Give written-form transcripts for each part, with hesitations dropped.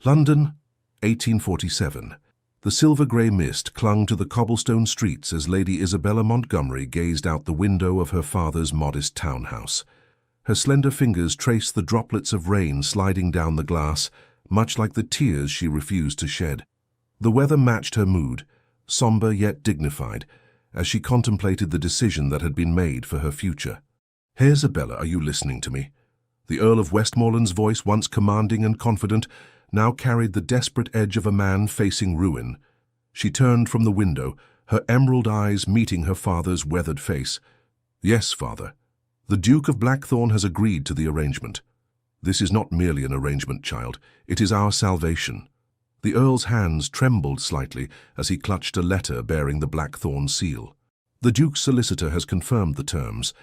London, 1847. The silver-grey mist clung to the cobblestone streets as Lady Isabella Montgomery gazed out the window of her father's modest townhouse. Her slender fingers traced the droplets of rain sliding down the glass, much like the tears she refused to shed. The weather matched her mood, somber yet dignified, as she contemplated the decision that had been made for her future. "Hey, Isabella, are you listening to me?" The Earl of Westmoreland's voice, once commanding and confident, now carried the desperate edge of a man facing ruin. She turned from the window, her emerald eyes meeting her father's weathered face. "Yes, father. The Duke of Blackthorn has agreed to the arrangement. This is not merely an arrangement, child. It is our salvation." The Earl's hands trembled slightly as he clutched a letter bearing the Blackthorn seal. "The Duke's solicitor has confirmed the terms.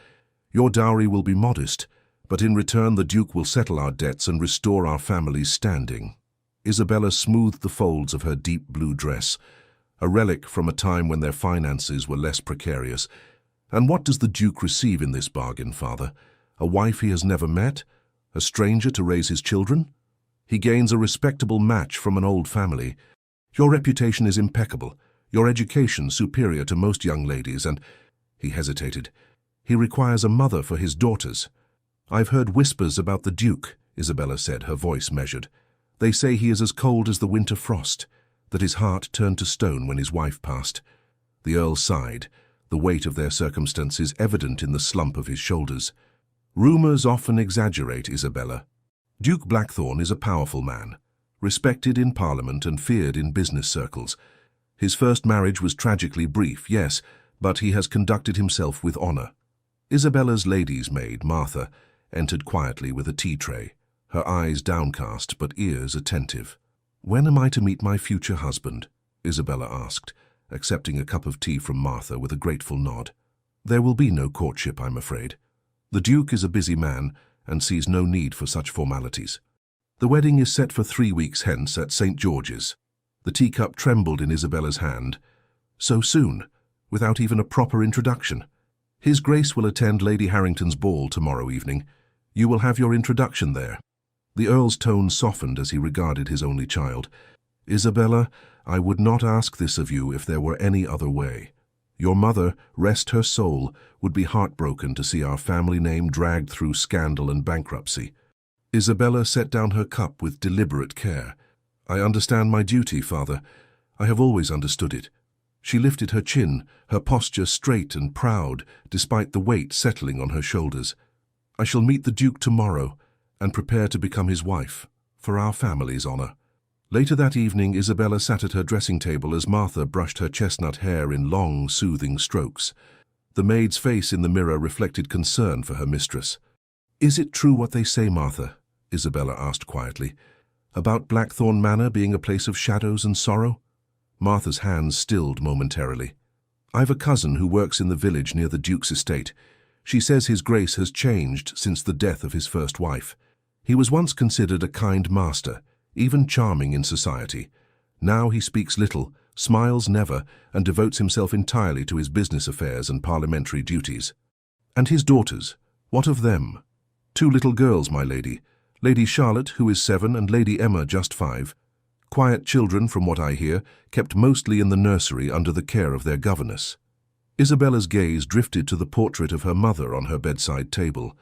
Your dowry will be modest, but in return the Duke will settle our debts and restore our family's standing." Isabella smoothed the folds of her deep blue dress, a relic from a time when their finances were less precarious. "And what does the Duke receive in this bargain, father? A wife he has never met? A stranger to raise his children? He gains a respectable match from an old family. Your reputation is impeccable, your education superior to most young ladies, and—" He hesitated. "He requires a mother for his daughters." "I've heard whispers about the Duke," Isabella said, her voice measured. "They say he is as cold as the winter frost, that his heart turned to stone when his wife passed." The Earl sighed, the weight of their circumstances evident in the slump of his shoulders. "Rumors often exaggerate, Isabella. Duke Blackthorn is a powerful man, respected in Parliament and feared in business circles. His first marriage was tragically brief, yes, but he has conducted himself with honor." Isabella's lady's maid, Martha, entered quietly with a tea tray, her eyes downcast but ears attentive. "When am I to meet my future husband?" Isabella asked, accepting a cup of tea from Martha with a grateful nod. "There will be no courtship, I'm afraid. The Duke is a busy man and sees no need for such formalities. The wedding is set for 3 weeks hence at St. George's." The teacup trembled in Isabella's hand. "So soon, without even a proper introduction?" "His Grace will attend Lady Harrington's ball tomorrow evening. You will have your introduction there." The Earl's tone softened as he regarded his only child. "Isabella, I would not ask this of you if there were any other way. Your mother, rest her soul, would be heartbroken to see our family name dragged through scandal and bankruptcy." Isabella set down her cup with deliberate care. "I understand my duty, father. I have always understood it." She lifted her chin, her posture straight and proud, despite the weight settling on her shoulders. "I shall meet the Duke tomorrow and prepare to become his wife, for our family's honor." Later that evening, Isabella sat at her dressing table as Martha brushed her chestnut hair in long, soothing strokes. The maid's face in the mirror reflected concern for her mistress. "Is it true what they say, Martha?" Isabella asked quietly. "About Blackthorn Manor being a place of shadows and sorrow?" Martha's hands stilled momentarily. "I've a cousin who works in the village near the Duke's estate. She says his Grace has changed since the death of his first wife. He was once considered a kind master, even charming in society. Now he speaks little, smiles never, and devotes himself entirely to his business affairs and parliamentary duties." "And his daughters, what of them?" "2 little girls, my lady. Lady Charlotte, who is 7, and Lady Emma, just 5. Quiet children, from what I hear, kept mostly in the nursery under the care of their governess." Isabella's gaze drifted to the portrait of her mother on her bedside table.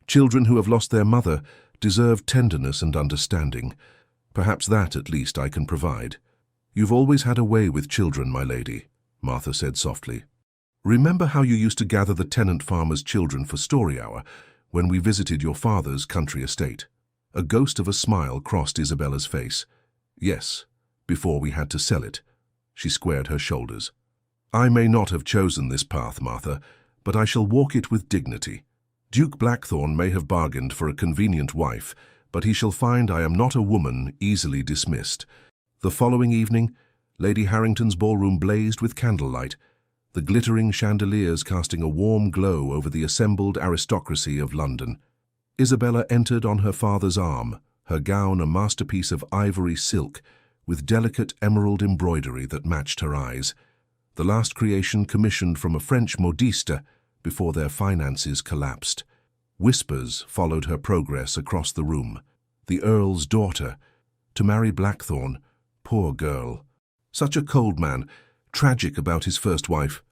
"Children who have lost their mother deserve tenderness and understanding. Perhaps that, at least, I can provide." "You've always had a way with children, my lady," Martha said softly. "Remember how you used to gather the tenant farmers' children for story hour when we visited your father's country estate?" A ghost of a smile crossed Isabella's face. "Yes, before we had to sell it." She squared her shoulders. "I may not have chosen this path, Martha, but I shall walk it with dignity. Duke Blackthorn may have bargained for a convenient wife, but he shall find I am not a woman easily dismissed." The following evening, Lady Harrington's ballroom blazed with candlelight, the glittering chandeliers casting a warm glow over the assembled aristocracy of London. Isabella entered on her father's arm, her gown a masterpiece of ivory silk, with delicate emerald embroidery that matched her eyes, the last creation commissioned from a French modiste before their finances collapsed. Whispers followed her progress across the room. The Earl's daughter. to marry Blackthorn. Poor girl. Such a cold man, tragic about his first wife.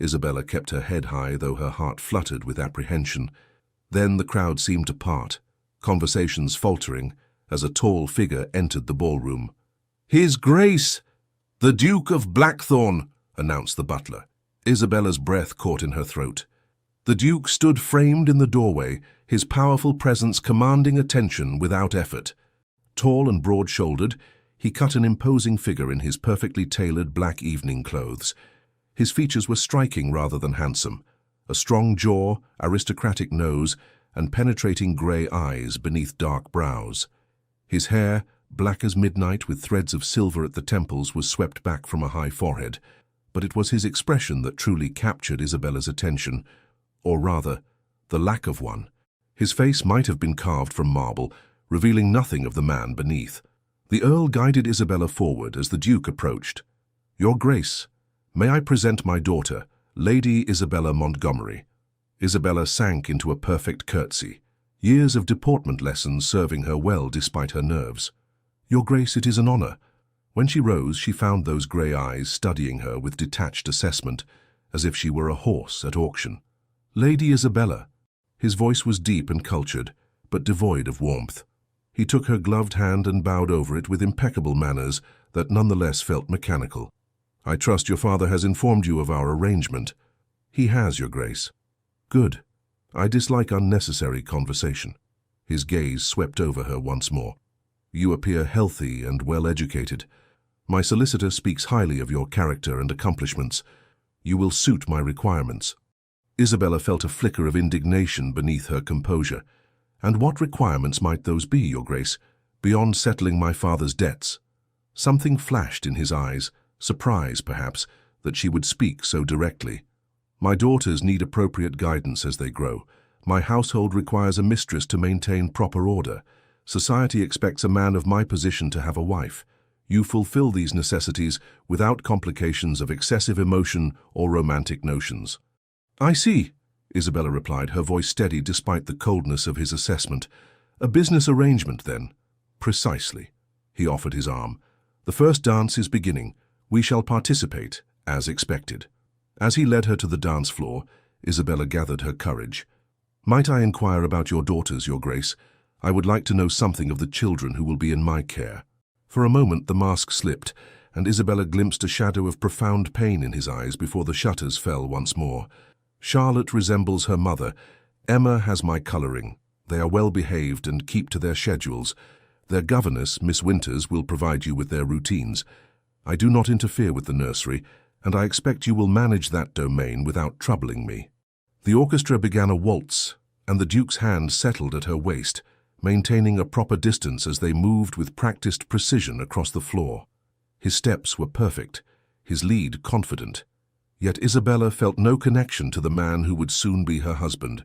Isabella kept her head high, though her heart fluttered with apprehension. Then the crowd seemed to part, conversations faltering, as a tall figure entered the ballroom. "His Grace, the Duke of Blackthorn," announced the butler. Isabella's breath caught in her throat. The Duke stood framed in the doorway, his powerful presence commanding attention without effort. Tall and broad-shouldered, he cut an imposing figure in his perfectly tailored black evening clothes. His features were striking rather than handsome. A strong jaw, aristocratic nose, and penetrating grey eyes beneath dark brows. His hair, black as midnight with threads of silver at the temples, was swept back from a high forehead. But it was his expression that truly captured Isabella's attention, or rather, the lack of one. His face might have been carved from marble, revealing nothing of the man beneath. The Earl guided Isabella forward as the Duke approached. "Your Grace, may I present my daughter, Lady Isabella Montgomery?" Isabella sank into a perfect curtsy, years of deportment lessons serving her well despite her nerves. "Your Grace, it is an honor." When she rose, she found those grey eyes studying her with detached assessment, as if she were a horse at auction. "Lady Isabella." His voice was deep and cultured, but devoid of warmth. He took her gloved hand and bowed over it with impeccable manners that nonetheless felt mechanical. "I trust your father has informed you of our arrangement." "He has, Your Grace." "Good. I dislike unnecessary conversation." His gaze swept over her once more. "You appear healthy and well-educated. My solicitor speaks highly of your character and accomplishments. You will suit my requirements." Isabella felt a flicker of indignation beneath her composure. "And what requirements might those be, Your Grace, beyond settling my father's debts?" Something flashed in his eyes, surprise, perhaps, that she would speak so directly. "My daughters need appropriate guidance as they grow. My household requires a mistress to maintain proper order. Society expects a man of my position to have a wife. You fulfill these necessities without complications of excessive emotion or romantic notions." "I see," Isabella replied, her voice steady despite the coldness of his assessment. "A business arrangement, then?" "Precisely." He offered his arm. "The first dance is beginning. We shall participate, as expected." As he led her to the dance floor, Isabella gathered her courage. "Might I inquire about your daughters, Your Grace? I would like to know something of the children who will be in my care." For a moment the mask slipped, and Isabella glimpsed a shadow of profound pain in his eyes before the shutters fell once more. "Charlotte resembles her mother. Emma has my colouring. They are well behaved and keep to their schedules. Their governess, Miss Winters, will provide you with their routines. I do not interfere with the nursery, and I expect you will manage that domain without troubling me." The orchestra began a waltz, and the Duke's hand settled at her waist, maintaining a proper distance as they moved with practiced precision across the floor. His steps were perfect, his lead confident. Yet Isabella felt no connection to the man who would soon be her husband.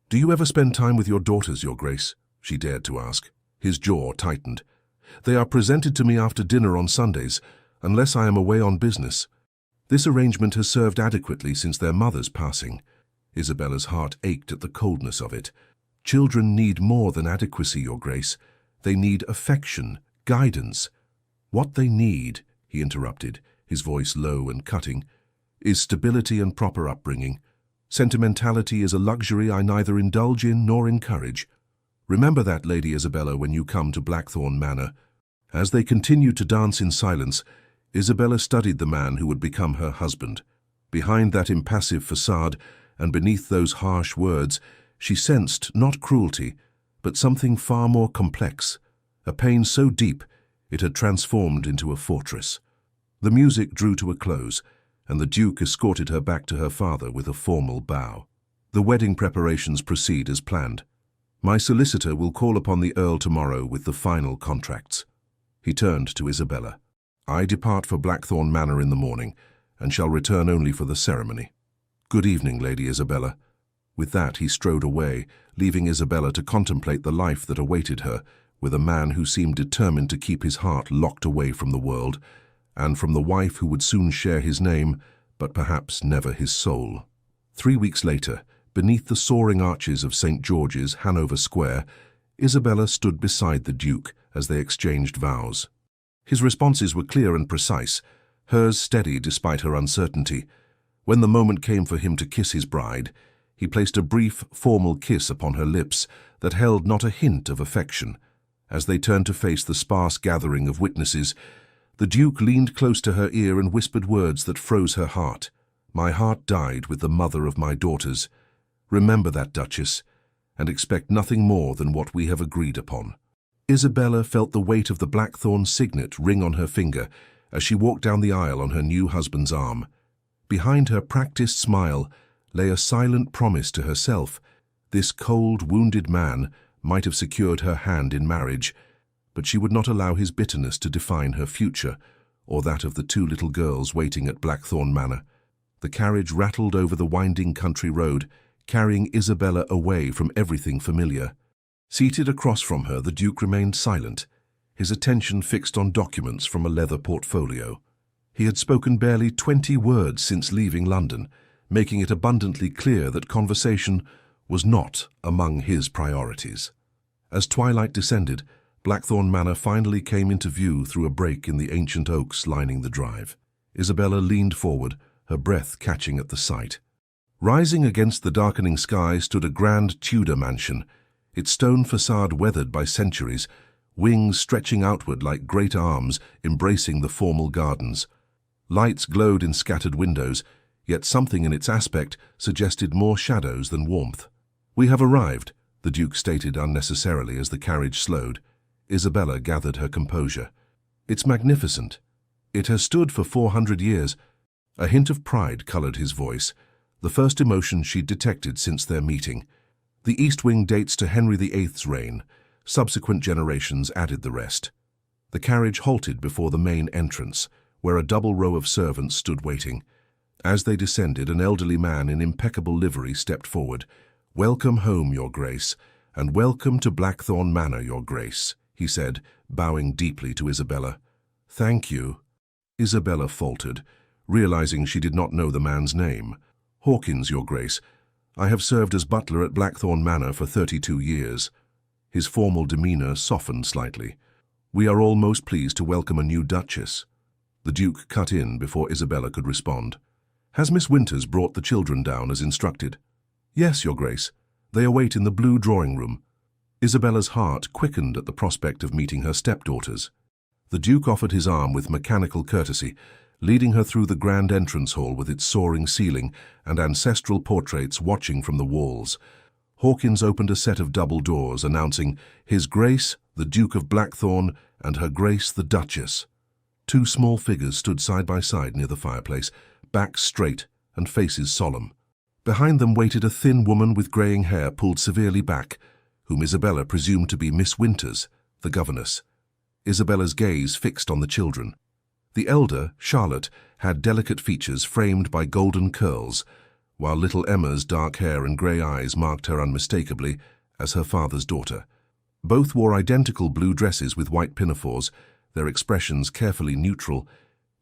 "Do you ever spend time with your daughters, Your Grace?" she dared to ask. His jaw tightened. "They are presented to me after dinner on Sundays, unless I am away on business. This arrangement has served adequately since their mother's passing." Isabella's heart ached at the coldness of it. "Children need more than adequacy, Your Grace. They need affection, guidance." "What they need," he interrupted, his voice low and cutting, "is stability and proper upbringing. Sentimentality is a luxury I neither indulge in nor encourage. Remember that, Lady Isabella, when you come to Blackthorn Manor." As they continued to dance in silence, Isabella studied the man who would become her husband. Behind that impassive facade, and beneath those harsh words, she sensed not cruelty, but something far more complex, a pain so deep it had transformed into a fortress. The music drew to a close, and the Duke escorted her back to her father with a formal bow. "The wedding preparations proceed as planned. My solicitor will call upon the Earl tomorrow with the final contracts." He turned to Isabella. "I depart for Blackthorn Manor in the morning, and shall return only for the ceremony. Good evening, Lady Isabella." With that he strode away, leaving Isabella to contemplate the life that awaited her, with a man who seemed determined to keep his heart locked away from the world, and from the wife who would soon share his name, but perhaps never his soul. 3 weeks later, beneath the soaring arches of St. George's, Hanover Square, Isabella stood beside the Duke as they exchanged vows. His responses were clear and precise, hers steady despite her uncertainty. When the moment came for him to kiss his bride, he placed a brief, formal kiss upon her lips that held not a hint of affection. As they turned to face the sparse gathering of witnesses, the Duke leaned close to her ear and whispered words that froze her heart. "My heart died with the mother of my daughters. Remember that, Duchess, and expect nothing more than what we have agreed upon." Isabella felt the weight of the Blackthorn signet ring on her finger as she walked down the aisle on her new husband's arm. Behind her practiced smile lay a silent promise to herself. This cold, wounded man might have secured her hand in marriage, but she would not allow his bitterness to define her future or that of the two little girls waiting at Blackthorn Manor. The carriage rattled over the winding country road, carrying Isabella away from everything familiar. Seated across from her, the Duke remained silent, his attention fixed on documents from a leather portfolio. He had spoken barely 20 words since leaving London, making it abundantly clear that conversation was not among his priorities. As twilight descended, Blackthorn Manor finally came into view through a break in the ancient oaks lining the drive. Isabella leaned forward, her breath catching at the sight. Rising against the darkening sky stood a grand Tudor mansion, its stone facade weathered by centuries, wings stretching outward like great arms embracing the formal gardens. Lights glowed in scattered windows, yet something in its aspect suggested more shadows than warmth. "We have arrived," the Duke stated unnecessarily as the carriage slowed. Isabella gathered her composure. "It's magnificent. It has stood for 400 years. A hint of pride colored his voice, the first emotion she'd detected since their meeting. The East Wing dates to Henry VIII's reign. Subsequent generations added the rest. The carriage halted before the main entrance, where a double row of servants stood waiting. As they descended, an elderly man in impeccable livery stepped forward. "Welcome home, Your Grace, and welcome to Blackthorn Manor, Your Grace," he said, bowing deeply to Isabella. "Thank you." Isabella faltered, realizing she did not know the man's name. "Hawkins, Your Grace. I have served as butler at Blackthorn Manor for 32 years. His formal demeanor softened slightly. "We are all most pleased to welcome a new Duchess." The Duke cut in before Isabella could respond. "Has Miss Winters brought the children down as instructed?" "Yes, Your Grace. They await in the blue drawing-room." Isabella's heart quickened at the prospect of meeting her stepdaughters. The Duke offered his arm with mechanical courtesy, leading her through the grand entrance hall with its soaring ceiling and ancestral portraits watching from the walls. Hawkins opened a set of double doors, announcing, "His Grace, the Duke of Blackthorn, and Her Grace, the Duchess." Two small figures stood side by side near the fireplace, backs straight and faces solemn. Behind them waited a thin woman with greying hair pulled severely back, whom Isabella presumed to be Miss Winters, the governess. Isabella's gaze fixed on the children. The elder, Charlotte, had delicate features framed by golden curls, while little Emma's dark hair and grey eyes marked her unmistakably as her father's daughter. Both wore identical blue dresses with white pinafores, their expressions carefully neutral,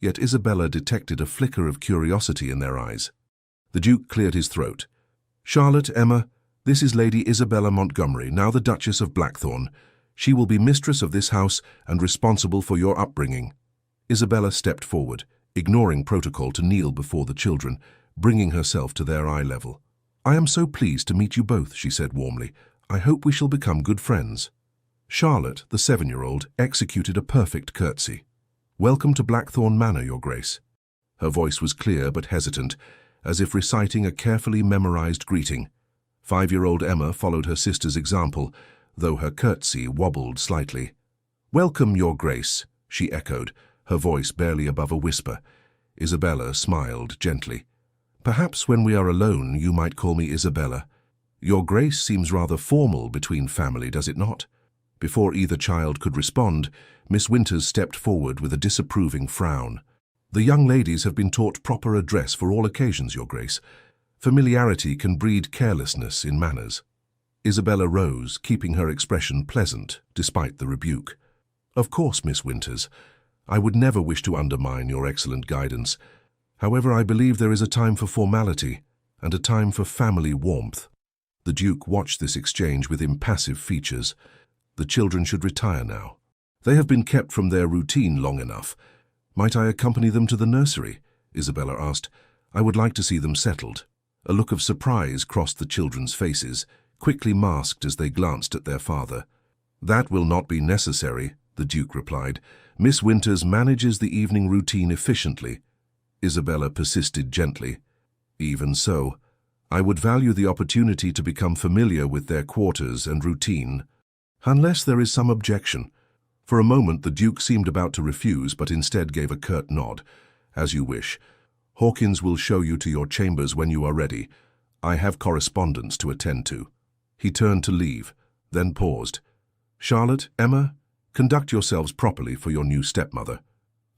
yet Isabella detected a flicker of curiosity in their eyes. The Duke cleared his throat. "Charlotte, Emma, this is Lady Isabella Montgomery, now the Duchess of Blackthorn. She will be mistress of this house and responsible for your upbringing." Isabella stepped forward, ignoring protocol to kneel before the children, bringing herself to their eye level. "I am so pleased to meet you both," she said warmly. "I hope we shall become good friends." Charlotte, the 7-year-old, executed a perfect curtsy. "Welcome to Blackthorn Manor, Your Grace." Her voice was clear but hesitant, as if reciting a carefully memorized greeting. 5-year-old Emma followed her sister's example, though her curtsy wobbled slightly. "Welcome, Your Grace," she echoed, her voice barely above a whisper. Isabella smiled gently. "Perhaps when we are alone you might call me Isabella. Your Grace seems rather formal between family, does it not?" Before either child could respond, Miss Winters stepped forward with a disapproving frown. "The young ladies have been taught proper address for all occasions, Your Grace. Familiarity can breed carelessness in manners." Isabella rose, keeping her expression pleasant, despite the rebuke. "Of course, Miss Winters. I would never wish to undermine your excellent guidance. However, I believe there is a time for formality and a time for family warmth." The Duke watched this exchange with impassive features. The children should retire now. They have been kept from their routine long enough. Might I accompany them to the nursery? Isabella asked. I would like to see them settled. A look of surprise crossed the children's faces, quickly masked as they glanced at their father. That will not be necessary, the Duke replied. Miss Winters manages the evening routine efficiently. Isabella persisted gently. Even so, I would value the opportunity to become familiar with their quarters and routine, unless there is some objection. For a moment the Duke seemed about to refuse, but instead gave a curt nod. As you wish. Hawkins will show you to your chambers when you are ready. I have correspondence to attend to. He turned to leave, then paused. Charlotte, Emma, conduct yourselves properly for your new stepmother.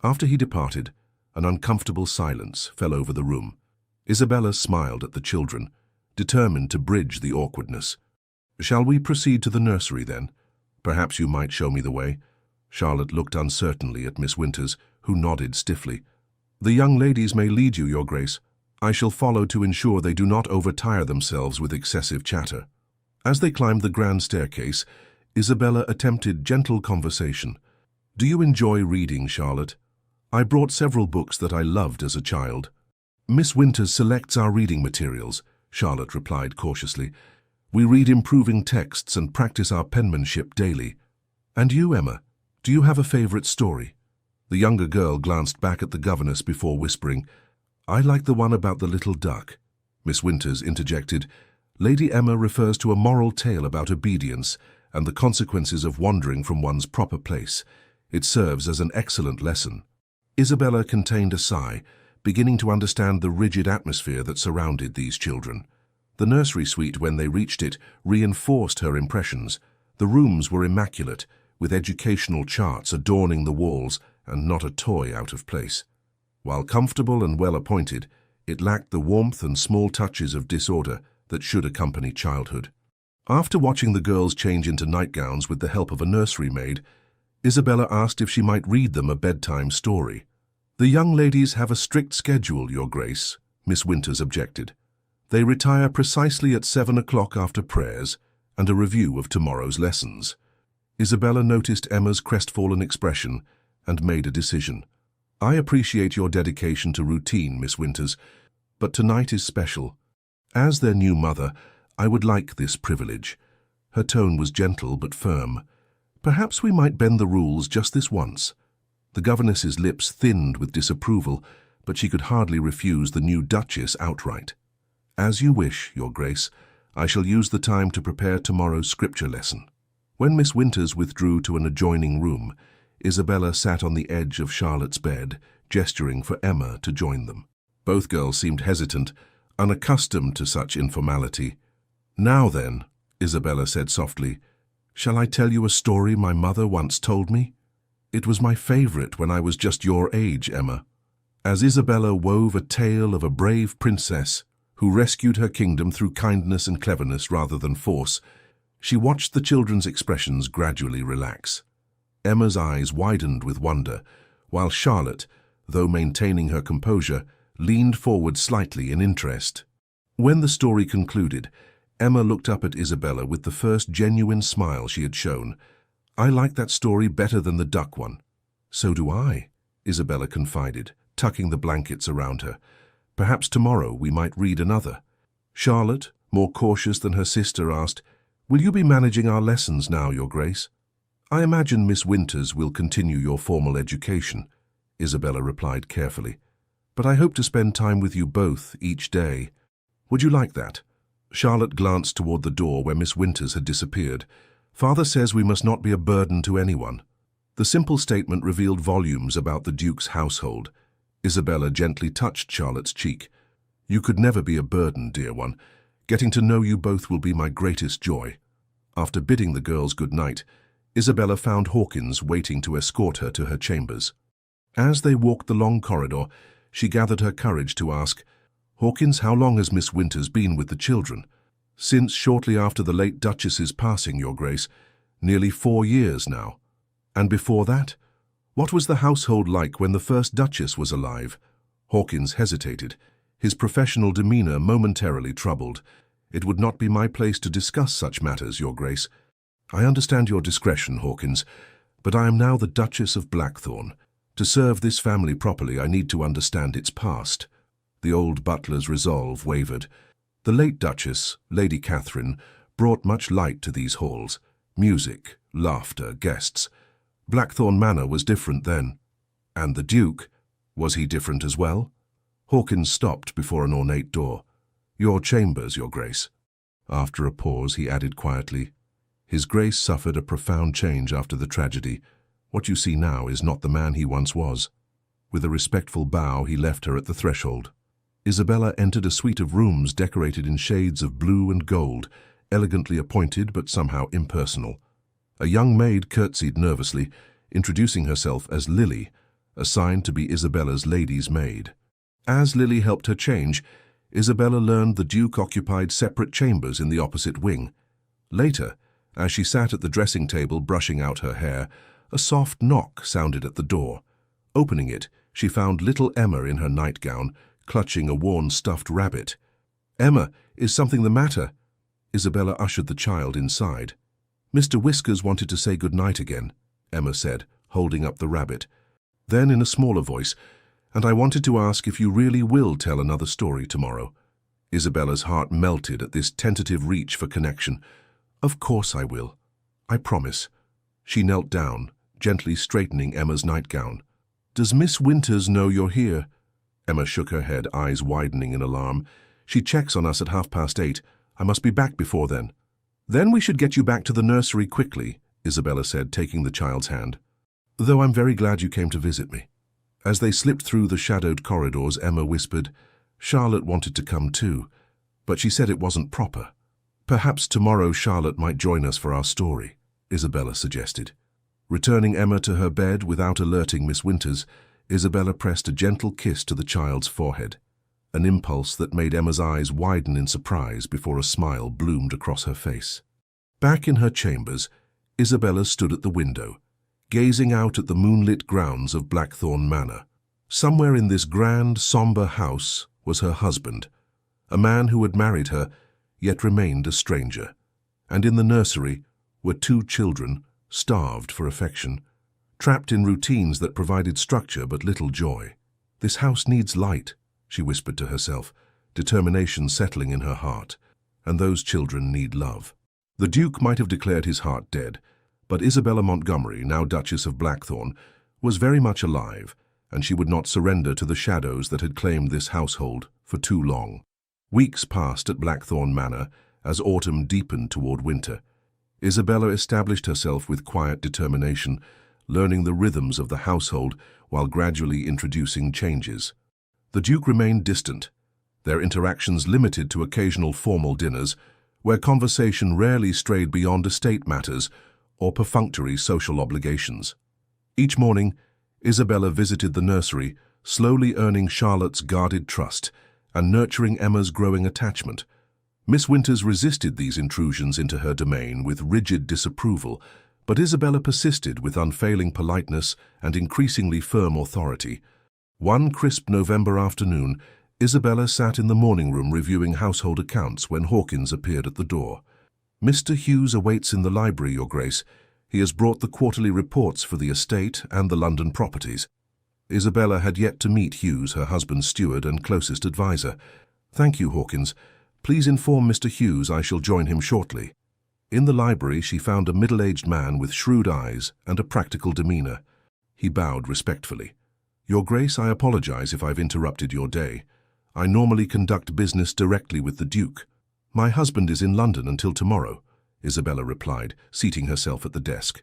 After he departed, an uncomfortable silence fell over the room. Isabella smiled at the children, determined to bridge the awkwardness. Shall we proceed to the nursery, then? Perhaps you might show me the way. Charlotte looked uncertainly at Miss Winters, who nodded stiffly. The young ladies may lead you, Your Grace. I shall follow to ensure they do not overtire themselves with excessive chatter. As they climbed the grand staircase, Isabella attempted gentle conversation. Do you enjoy reading, Charlotte? I brought several books that I loved as a child. Miss Winters selects our reading materials, Charlotte replied cautiously. We read improving texts and practice our penmanship daily. And you, Emma, do you have a favorite story? The younger girl glanced back at the governess before whispering, I like the one about the little duck. Miss Winters interjected, Lady Emma refers to a moral tale about obedience and the consequences of wandering from one's proper place. It serves as an excellent lesson. Isabella contained a sigh, beginning to understand the rigid atmosphere that surrounded these children. The nursery suite, when they reached it, reinforced her impressions. The rooms were immaculate, with educational charts adorning the walls and not a toy out of place. While comfortable and well-appointed, it lacked the warmth and small touches of disorder that should accompany childhood. After watching the girls change into nightgowns with the help of a nursery maid, Isabella asked if she might read them a bedtime story. The young ladies have a strict schedule, Your Grace, Miss Winters objected. They retire precisely at 7 o'clock after prayers and a review of tomorrow's lessons. Isabella noticed Emma's crestfallen expression and made a decision. I appreciate your dedication to routine, Miss Winters, but tonight is special. As their new mother, I would like this privilege. Her tone was gentle but firm. Perhaps we might bend the rules just this once. The governess's lips thinned with disapproval, but she could hardly refuse the new Duchess outright. As you wish, Your Grace. I shall use the time to prepare tomorrow's scripture lesson. When Miss Winters withdrew to an adjoining room, Isabella sat on the edge of Charlotte's bed, gesturing for Emma to join them. Both girls seemed hesitant, unaccustomed to such informality. Now then, Isabella said softly, shall I tell you a story my mother once told me? It was my favorite when I was just your age, Emma. As Isabella wove a tale of a brave princess who rescued her kingdom through kindness and cleverness rather than force, she watched the children's expressions gradually relax. Emma's eyes widened with wonder, while Charlotte, though maintaining her composure, leaned forward slightly in interest. When the story concluded, Emma looked up at Isabella with the first genuine smile she had shown. I like that story better than the duck one. So do I, Isabella confided, tucking the blankets around her. Perhaps tomorrow we might read another. Charlotte, more cautious than her sister, asked, will you be managing our lessons now, Your Grace? I imagine Miss Winters will continue your formal education, Isabella replied carefully. But I hope to spend time with you both each day. Would you like that? Charlotte glanced toward the door where Miss Winters had disappeared. Father says we must not be a burden to anyone. The simple statement revealed volumes about the Duke's household. Isabella gently touched Charlotte's cheek. You could never be a burden, dear one. Getting to know you both will be my greatest joy. After bidding the girls good night, Isabella found Hawkins waiting to escort her to her chambers. As they walked the long corridor, she gathered her courage to ask, Hawkins, how long has Miss Winters been with the children? Since shortly after the late Duchess's passing, Your Grace. Nearly 4 years now. And before that? What was the household like when the first Duchess was alive? Hawkins hesitated, his professional demeanor momentarily troubled. It would not be my place to discuss such matters, Your Grace. I understand your discretion, Hawkins, But I am now the Duchess of Blackthorn. To serve this family properly, I need to understand its past. The old butler's resolve wavered. The late Duchess, Lady Catherine, brought much light to these halls. Music, laughter, guests. Blackthorn Manor was different then. And the Duke, was he different as well? Hawkins stopped before an ornate door. Your chambers, Your Grace. After a pause, he added quietly, His Grace suffered a profound change after the tragedy. What you see now is not the man he once was. With a respectful bow, he left her at the threshold. Isabella entered a suite of rooms decorated in shades of blue and gold, elegantly appointed but somehow impersonal. A young maid curtsied nervously, introducing herself as Lily, assigned to be Isabella's lady's maid. As Lily helped her change, Isabella learned the Duke occupied separate chambers in the opposite wing. Later, as she sat at the dressing table brushing out her hair, a soft knock sounded at the door. Opening it, she found little Emma in her nightgown, clutching a worn stuffed rabbit. Emma, is something the matter? Isabella ushered the child inside. Mr. Whiskers wanted to say good night again, Emma said, holding up the rabbit. Then in a smaller voice, and I wanted to ask if you really will tell another story tomorrow. Isabella's heart melted at this tentative reach for connection. Of course I will. I promise. She knelt down, gently straightening Emma's nightgown. Does Miss Winters know you're here? Emma shook her head, eyes widening in alarm. She checks on us at 8:30. I must be back before then. Then we should get you back to the nursery quickly, Isabella said, taking the child's hand. Though I'm very glad you came to visit me. As they slipped through the shadowed corridors, Emma whispered, Charlotte wanted to come too, but she said it wasn't proper. Perhaps tomorrow Charlotte might join us for our story, Isabella suggested. Returning Emma to her bed without alerting Miss Winters, Isabella pressed a gentle kiss to the child's forehead, an impulse that made Emma's eyes widen in surprise before a smile bloomed across her face. Back in her chambers, Isabella stood at the window, gazing out at the moonlit grounds of Blackthorn Manor. Somewhere in this grand, sombre house was her husband, a man who had married her, yet remained a stranger. And in the nursery were 2 children, starved for affection, trapped in routines that provided structure but little joy. This house needs light, she whispered to herself, determination settling in her heart, and those children need love. The Duke might have declared his heart dead, but Isabella Montgomery, now Duchess of Blackthorn, was very much alive, and she would not surrender to the shadows that had claimed this household for too long. Weeks passed at Blackthorn Manor as autumn deepened toward winter. Isabella established herself with quiet determination, learning the rhythms of the household while gradually introducing changes. The Duke remained distant, their interactions limited to occasional formal dinners, where conversation rarely strayed beyond estate matters or perfunctory social obligations. Each morning, Isabella visited the nursery, slowly earning Charlotte's guarded trust and nurturing Emma's growing attachment. Miss Winters resisted these intrusions into her domain with rigid disapproval, but Isabella persisted with unfailing politeness and increasingly firm authority. One crisp November afternoon, Isabella sat in the morning room reviewing household accounts when Hawkins appeared at the door. Mr. Hughes awaits in the library, Your Grace. He has brought the quarterly reports for the estate and the London properties. Isabella had yet to meet Hughes, her husband's steward and closest adviser. Thank you, Hawkins. Please inform Mr. Hughes I shall join him shortly. In the library she found a middle-aged man with shrewd eyes and a practical demeanour. He bowed respectfully. Your Grace, I apologize if I've interrupted your day. I normally conduct business directly with the Duke. My husband is in London until tomorrow, Isabella replied, seating herself at the desk.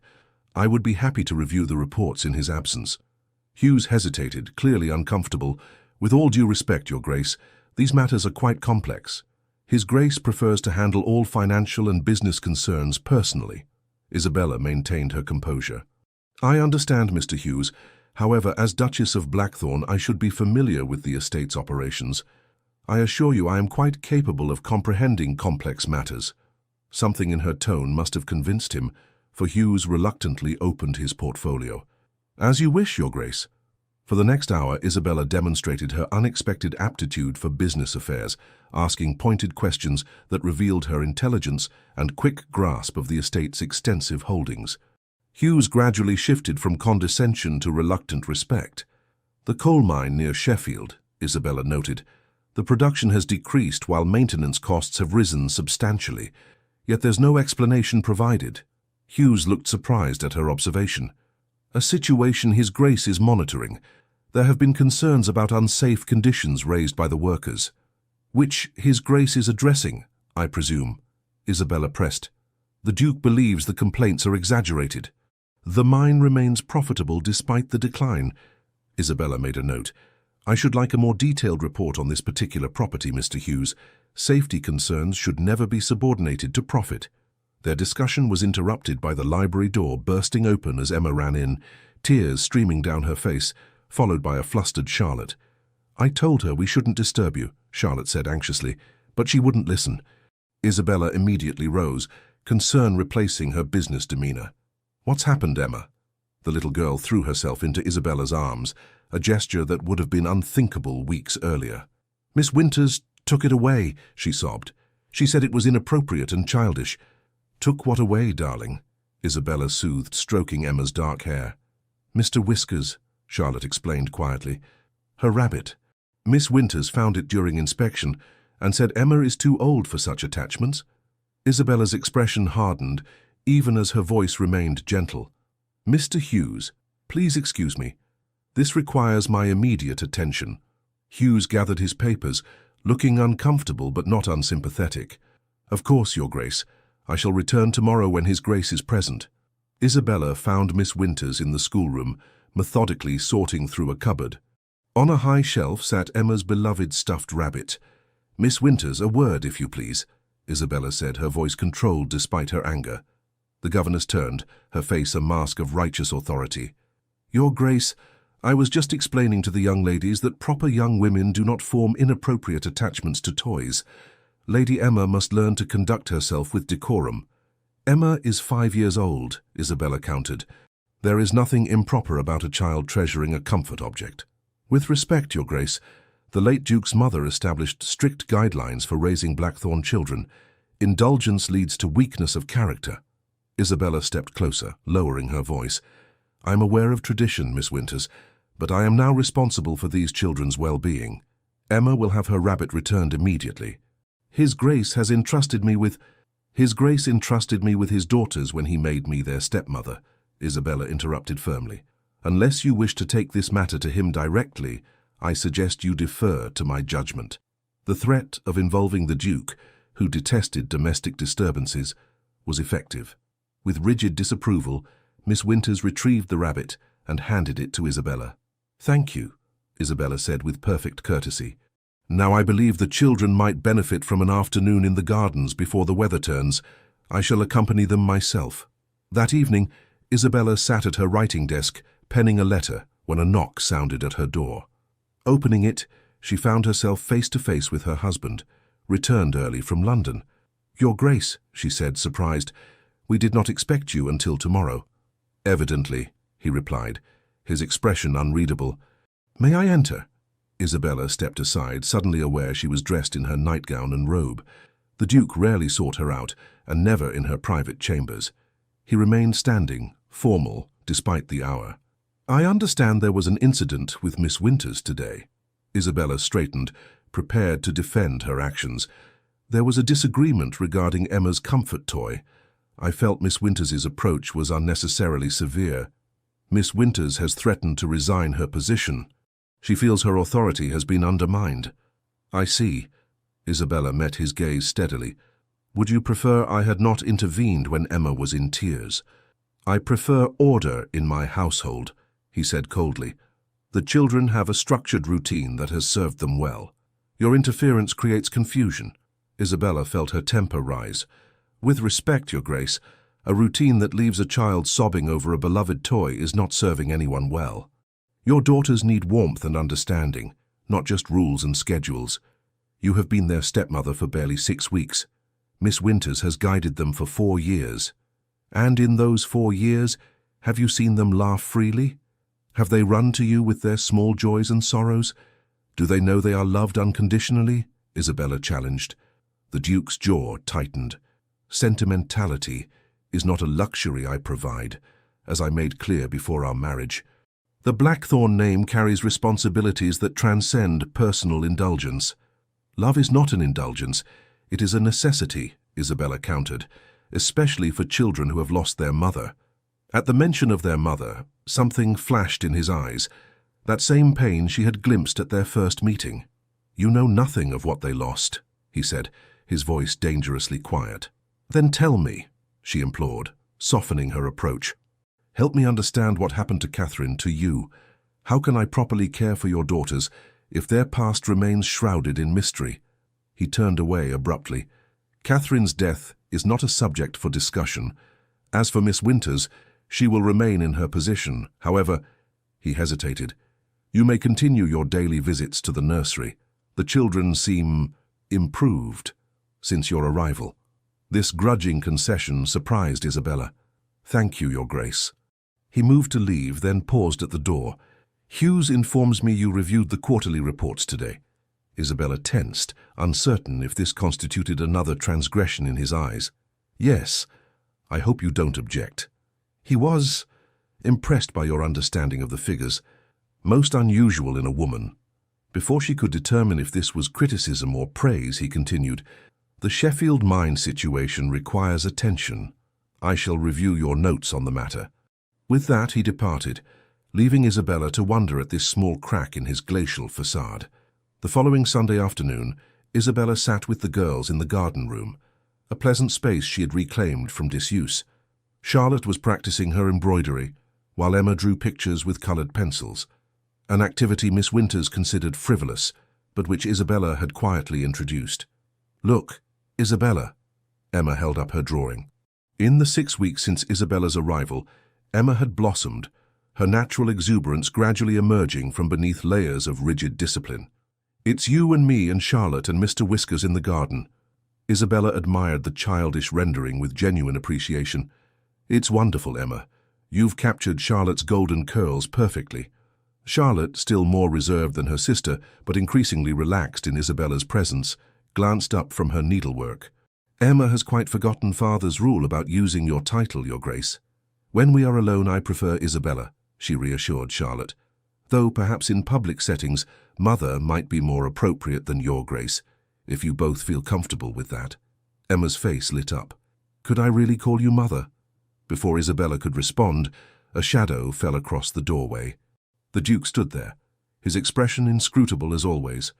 I would be happy to review the reports in his absence. Hughes hesitated, clearly uncomfortable. With all due respect, Your Grace, these matters are quite complex. His Grace prefers to handle all financial and business concerns personally. Isabella maintained her composure. I understand, Mr. Hughes. However, as Duchess of Blackthorn, I should be familiar with the estate's operations. I assure you I am quite capable of comprehending complex matters. Something in her tone must have convinced him, for Hughes reluctantly opened his portfolio. As you wish, Your Grace. For the next hour, Isabella demonstrated her unexpected aptitude for business affairs, asking pointed questions that revealed her intelligence and quick grasp of the estate's extensive holdings. Hughes gradually shifted from condescension to reluctant respect. The coal mine near Sheffield, Isabella noted. The production has decreased while maintenance costs have risen substantially, yet there's no explanation provided. Hughes looked surprised at her observation. A situation His Grace is monitoring. There have been concerns about unsafe conditions raised by the workers. Which His Grace is addressing, I presume, Isabella pressed. The Duke believes the complaints are exaggerated. The mine remains profitable despite the decline. Isabella made a note. I should like a more detailed report on this particular property, Mr. Hughes. Safety concerns should never be subordinated to profit. Their discussion was interrupted by the library door bursting open as Emma ran in, tears streaming down her face, followed by a flustered Charlotte. I told her we shouldn't disturb you, Charlotte said anxiously, but she wouldn't listen. Isabella immediately rose, concern replacing her business demeanor. What's happened, Emma? The little girl threw herself into Isabella's arms, a gesture that would have been unthinkable weeks earlier. Miss Winters took it away, she sobbed. She said it was inappropriate and childish. Took what away, darling? Isabella soothed, stroking Emma's dark hair. Mr. Whiskers, Charlotte explained quietly. Her rabbit. Miss Winters found it during inspection and said Emma is too old for such attachments. Isabella's expression hardened, even as her voice remained gentle. Mr. Hughes, please excuse me. This requires my immediate attention. Hughes gathered his papers, looking uncomfortable but not unsympathetic. Of course, Your Grace. I shall return tomorrow when His Grace is present. Isabella found Miss Winters in the schoolroom, methodically sorting through a cupboard. On a high shelf sat Emma's beloved stuffed rabbit. Miss Winters, a word, if you please, Isabella said, her voice controlled despite her anger. The governess turned, her face a mask of righteous authority. Your Grace, I was just explaining to the young ladies that proper young women do not form inappropriate attachments to toys. Lady Emma must learn to conduct herself with decorum. Emma is 5 years old, Isabella countered. There is nothing improper about a child treasuring a comfort object. With respect, Your Grace, the late Duke's mother established strict guidelines for raising Blackthorn children. Indulgence leads to weakness of character. Isabella stepped closer, lowering her voice. I am aware of tradition, Miss Winters, but I am now responsible for these children's well-being. Emma will have her rabbit returned immediately. His Grace entrusted me with his daughters when he made me their stepmother, Isabella interrupted firmly. Unless you wish to take this matter to him directly, I suggest you defer to my judgment. The threat of involving the Duke, who detested domestic disturbances, was effective. With rigid disapproval, Miss Winters retrieved the rabbit and handed it to Isabella. Thank you, Isabella said with perfect courtesy. Now I believe the children might benefit from an afternoon in the gardens before the weather turns. I shall accompany them myself. That evening, Isabella sat at her writing desk, penning a letter, when a knock sounded at her door. Opening it, she found herself face to face with her husband, returned early from London. Your Grace, she said, surprised, we did not expect you until tomorrow. Evidently, he replied, his expression unreadable. May I enter? Isabella stepped aside, suddenly aware she was dressed in her nightgown and robe. The Duke rarely sought her out, and never in her private chambers. He remained standing, formal, despite the hour. I understand there was an incident with Miss Winters today. Isabella straightened, prepared to defend her actions. There was a disagreement regarding Emma's comfort toy. I felt Miss Winters's approach was unnecessarily severe. Miss Winters has threatened to resign her position. She feels her authority has been undermined. I see. Isabella met his gaze steadily. Would you prefer I had not intervened when Emma was in tears? I prefer order in my household, he said coldly. The children have a structured routine that has served them well. Your interference creates confusion. Isabella felt her temper rise. With respect, Your Grace, a routine that leaves a child sobbing over a beloved toy is not serving anyone well. Your daughters need warmth and understanding, not just rules and schedules. You have been their stepmother for barely 6 weeks. Miss Winters has guided them for 4 years. And in those 4 years, have you seen them laugh freely? Have they run to you with their small joys and sorrows? Do they know they are loved unconditionally? Isabella challenged. The Duke's jaw tightened. Sentimentality is not a luxury I provide, as I made clear before our marriage. The Blackthorn name carries responsibilities that transcend personal indulgence. Love is not an indulgence, it is a necessity, Isabella countered, especially for children who have lost their mother. At the mention of their mother, something flashed in his eyes, that same pain she had glimpsed at their first meeting. You know nothing of what they lost, he said, his voice dangerously quiet. Then tell me, she implored, softening her approach. Help me understand what happened to Catherine, to you. How can I properly care for your daughters if their past remains shrouded in mystery? He turned away abruptly. Catherine's death is not a subject for discussion. As for Miss Winters, she will remain in her position. However, he hesitated. You may continue your daily visits to the nursery. The children seem improved since your arrival. This grudging concession surprised Isabella. Thank you, Your Grace. He moved to leave, then paused at the door. Hughes informs me you reviewed the quarterly reports today. Isabella tensed, uncertain if this constituted another transgression in his eyes. Yes, I hope you don't object. He was impressed by your understanding of the figures, most unusual in a woman. Before she could determine if this was criticism or praise, he continued, The Sheffield mine situation requires attention. I shall review your notes on the matter. With that, he departed, leaving Isabella to wonder at this small crack in his glacial facade. The following Sunday afternoon, Isabella sat with the girls in the garden room, a pleasant space she had reclaimed from disuse. Charlotte was practicing her embroidery, while Emma drew pictures with coloured pencils, an activity Miss Winters considered frivolous, but which Isabella had quietly introduced. Look, Isabella. Emma held up her drawing. In the 6 weeks since Isabella's arrival, Emma had blossomed, her natural exuberance gradually emerging from beneath layers of rigid discipline. It's you and me and Charlotte and Mr. Whiskers in the garden. Isabella admired the childish rendering with genuine appreciation. It's wonderful, Emma. You've captured Charlotte's golden curls perfectly. Charlotte, still more reserved than her sister, but increasingly relaxed in Isabella's presence, glanced up from her needlework. Emma has quite forgotten Father's rule about using your title, Your Grace. When we are alone, I prefer Isabella, she reassured Charlotte. Though perhaps in public settings, Mother might be more appropriate than Your Grace, if you both feel comfortable with that. Emma's face lit up. Could I really call you Mother? Before Isabella could respond, a shadow fell across the doorway. The Duke stood there, his expression inscrutable as always,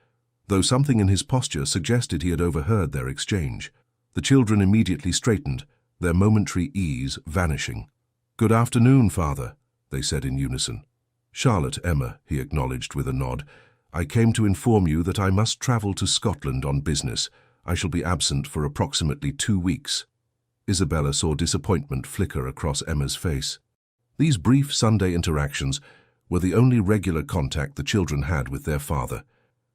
though something in his posture suggested he had overheard their exchange. The children immediately straightened, their momentary ease vanishing. Good afternoon, Father, they said in unison. Charlotte, Emma, he acknowledged with a nod. I came to inform you that I must travel to Scotland on business. I shall be absent for approximately 2 weeks. Isabella saw disappointment flicker across Emma's face. These brief Sunday interactions were the only regular contact the children had with their father.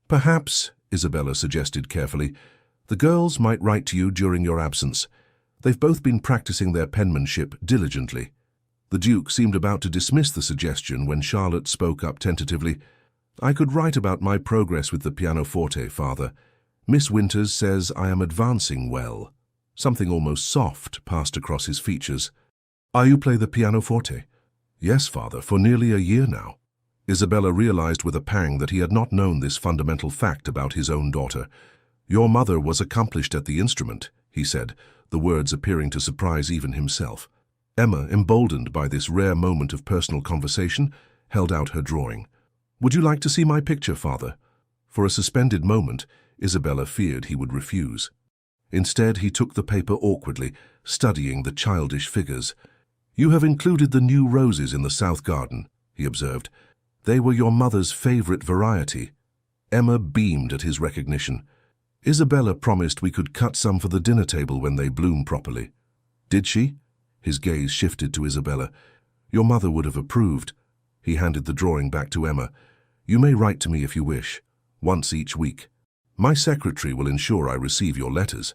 Perhaps, Isabella suggested carefully, the girls might write to you during your absence. They've both been practicing their penmanship diligently. The Duke seemed about to dismiss the suggestion when Charlotte spoke up tentatively. I could write about my progress with the pianoforte, Father. Miss Winters says I am advancing well. Something almost soft passed across his features. You play the pianoforte? Yes, Father, for nearly a year now. Isabella realized with a pang that he had not known this fundamental fact about his own daughter. Your mother was accomplished at the instrument, he said, the words appearing to surprise even himself. Emma, emboldened by this rare moment of personal conversation, held out her drawing. Would you like to see my picture, Father? For a suspended moment, Isabella feared he would refuse. Instead, he took the paper awkwardly, studying the childish figures. You have included the new roses in the south garden, he observed. They were your mother's favorite variety. Emma beamed at his recognition. Isabella promised we could cut some for the dinner table when they bloom properly. Did she? His gaze shifted to Isabella. Your mother would have approved. He handed the drawing back to Emma. You may write to me if you wish, once each week. My secretary will ensure I receive your letters.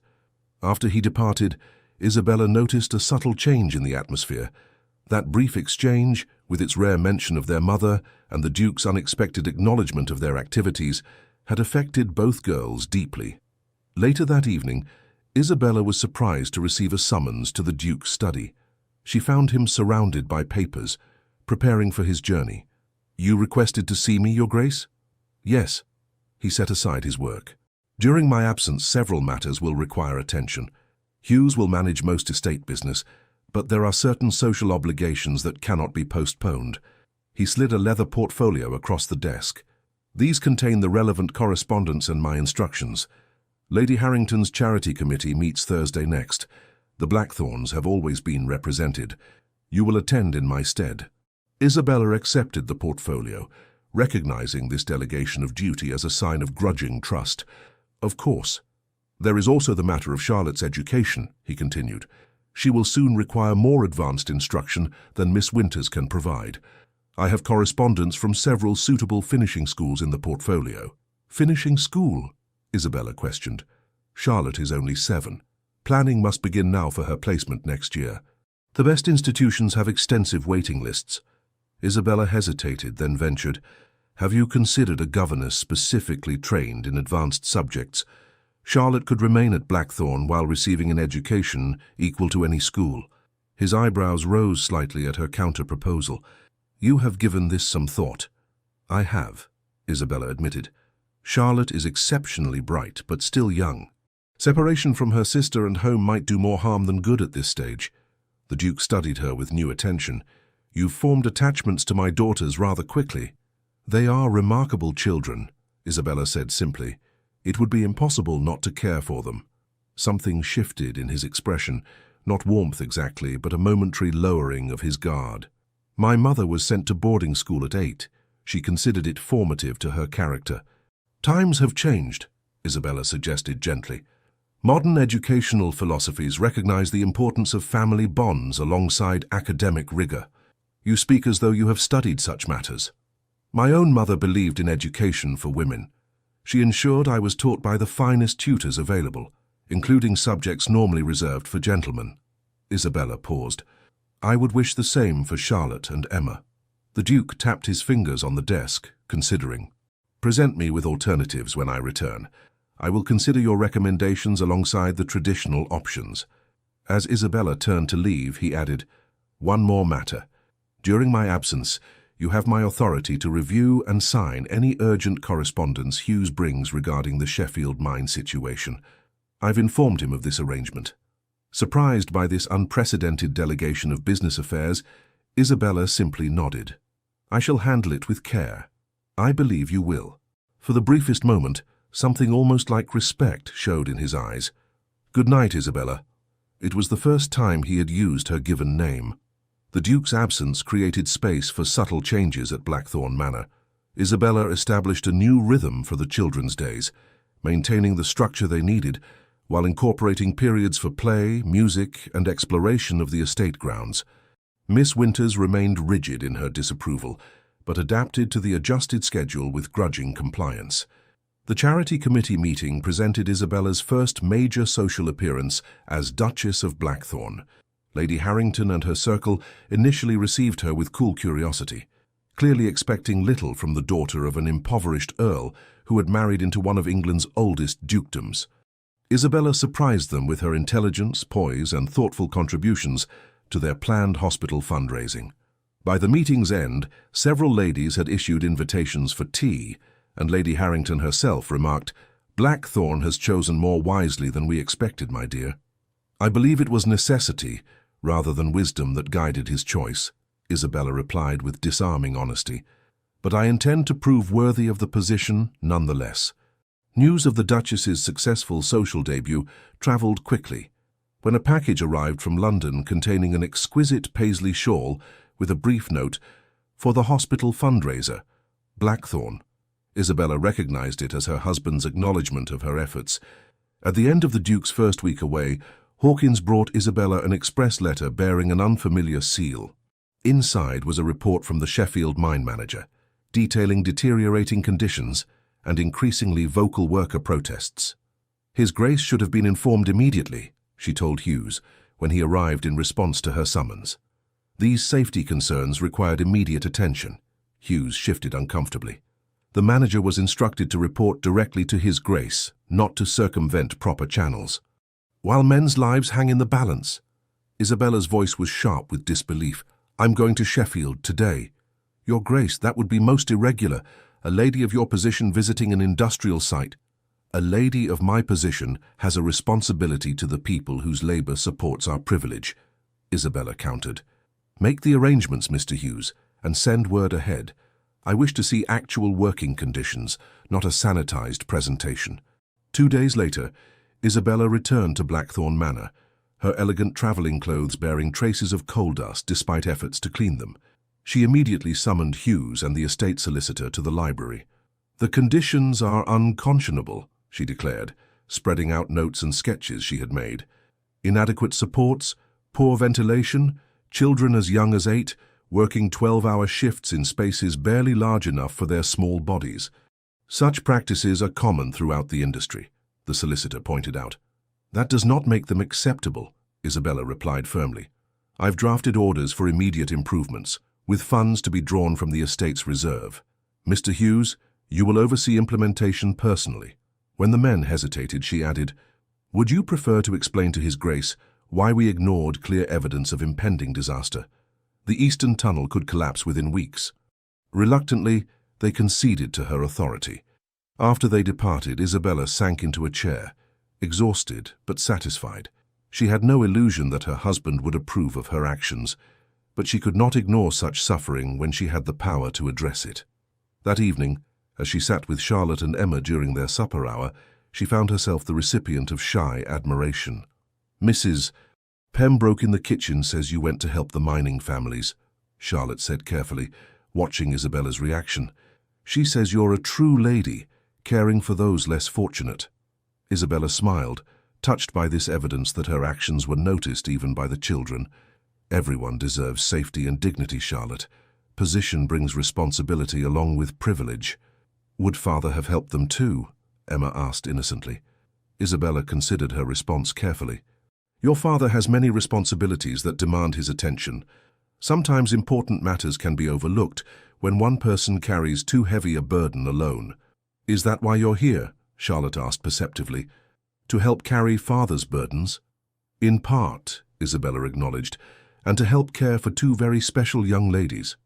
After he departed, Isabella noticed a subtle change in the atmosphere. That brief exchange, with its rare mention of their mother and the Duke's unexpected acknowledgement of their activities, had affected both girls deeply. Later that evening, Isabella was surprised to receive a summons to the Duke's study. She found him surrounded by papers, preparing for his journey. "You requested to see me, Your Grace?" "Yes." He set aside his work. "During my absence, several matters will require attention. Hughes will manage most estate business, but there are certain social obligations that cannot be postponed." He slid a leather portfolio across the desk. "These contain the relevant correspondence and my instructions. Lady Harrington's charity committee meets Thursday next. The Blackthorns have always been represented. You will attend in my stead." Isabella accepted the portfolio, recognizing this delegation of duty as a sign of grudging trust. "Of course. There is also the matter of Charlotte's education," he continued. "She will soon require more advanced instruction than Miss Winters can provide. I have correspondence from several suitable finishing schools in the portfolio." "Finishing school?" Isabella questioned. "Charlotte is only 7. Planning must begin now for her placement next year. The best institutions have extensive waiting lists." Isabella hesitated, then ventured, "Have you considered a governess specifically trained in advanced subjects? Charlotte could remain at Blackthorn while receiving an education equal to any school." His eyebrows rose slightly at her counter-proposal. "You have given this some thought." "I have," Isabella admitted. "Charlotte is exceptionally bright, but still young. Separation from her sister and home might do more harm than good at this stage." The Duke studied her with new attention. "You've formed attachments to my daughters rather quickly." "They are remarkable children," Isabella said simply. "It would be impossible not to care for them." Something shifted in his expression, not warmth exactly, but a momentary lowering of his guard. "My mother was sent to boarding school at 8. She considered it formative to her character." "Times have changed," Isabella suggested gently. "Modern educational philosophies recognize the importance of family bonds alongside academic rigor. You speak as though you have studied such matters." "My own mother believed in education for women. She ensured I was taught by the finest tutors available, including subjects normally reserved for gentlemen." Isabella paused. "I would wish the same for Charlotte and Emma." The Duke tapped his fingers on the desk, considering. "Present me with alternatives when I return. I will consider your recommendations alongside the traditional options." As Isabella turned to leave, he added, "One more matter. During my absence, you have my authority to review and sign any urgent correspondence Hughes brings regarding the Sheffield mine situation. I've informed him of this arrangement." Surprised by this unprecedented delegation of business affairs, Isabella simply nodded. "I shall handle it with care." "I believe you will." For the briefest moment, something almost like respect showed in his eyes. "Good night, Isabella." It was the first time he had used her given name. The Duke's absence created space for subtle changes at Blackthorn Manor. Isabella established a new rhythm for the children's days, maintaining the structure they needed, while incorporating periods for play, music, and exploration of the estate grounds. Miss Winters remained rigid in her disapproval, but adapted to the adjusted schedule with grudging compliance. The charity committee meeting presented Isabella's first major social appearance as Duchess of Blackthorn. Lady Harrington and her circle initially received her with cool curiosity, clearly expecting little from the daughter of an impoverished earl who had married into one of England's oldest dukedoms. Isabella surprised them with her intelligence, poise, and thoughtful contributions to their planned hospital fundraising. By the meeting's end, several ladies had issued invitations for tea, and Lady Harrington herself remarked, "Blackthorn has chosen more wisely than we expected, my dear." "I believe it was necessity, rather than wisdom, that guided his choice," Isabella replied with disarming honesty. "But I intend to prove worthy of the position nonetheless." News of the Duchess's successful social debut travelled quickly. When a package arrived from London containing an exquisite paisley shawl with a brief note, "For the hospital fundraiser, Blackthorn," Isabella recognized it as her husband's acknowledgement of her efforts. At the end of the Duke's first week away, Hawkins brought Isabella an express letter bearing an unfamiliar seal. Inside was a report from the Sheffield mine manager, detailing deteriorating conditions and increasingly vocal worker protests. "His Grace should have been informed immediately," she told Hughes, when he arrived in response to her summons. These safety concerns required immediate attention. Hughes shifted uncomfortably. The manager was instructed to report directly to His Grace, not to circumvent proper channels. "While men's lives hang in the balance," Isabella's voice was sharp with disbelief. "I'm going to Sheffield today." "Your Grace, that would be most irregular. A lady of your position visiting an industrial site." "A lady of my position has a responsibility to the people whose labor supports our privilege," Isabella countered. "Make the arrangements, Mr. Hughes, and send word ahead. I wish to see actual working conditions, not a sanitized presentation." 2 days later, Isabella returned to Blackthorn Manor, her elegant traveling clothes bearing traces of coal dust despite efforts to clean them. She immediately summoned Hughes and the estate solicitor to the library. "The conditions are unconscionable," she declared, spreading out notes and sketches she had made. "Inadequate supports, poor ventilation, children as young as 8, working 12-hour shifts in spaces barely large enough for their small bodies. Such practices are common throughout the industry," the solicitor pointed out. "That does not make them acceptable," Isabella replied firmly. "I've drafted orders for immediate improvements, with funds to be drawn from the estate's reserve. Mr. Hughes, you will oversee implementation personally." When the men hesitated, she added, "Would you prefer to explain to His Grace why we ignored clear evidence of impending disaster? The Eastern Tunnel could collapse within weeks." Reluctantly, they conceded to her authority. After they departed, Isabella sank into a chair, exhausted but satisfied. She had no illusion that her husband would approve of her actions, but she could not ignore such suffering when she had the power to address it. That evening, as she sat with Charlotte and Emma during their supper hour, she found herself the recipient of shy admiration. "Mrs. Pembroke in the kitchen says you went to help the mining families," Charlotte said carefully, watching Isabella's reaction. "She says you're a true lady, caring for those less fortunate." Isabella smiled, touched by this evidence that her actions were noticed even by the children. "Everyone deserves safety and dignity, Charlotte. Position brings responsibility along with privilege." "Would father have helped them too?" Emma asked innocently. Isabella considered her response carefully. "Your father has many responsibilities that demand his attention. Sometimes important matters can be overlooked when one person carries too heavy a burden alone." "Is that why you're here?" Charlotte asked perceptively. "To help carry father's burdens?" "In part," Isabella acknowledged, "and to help care for 2 very special young ladies."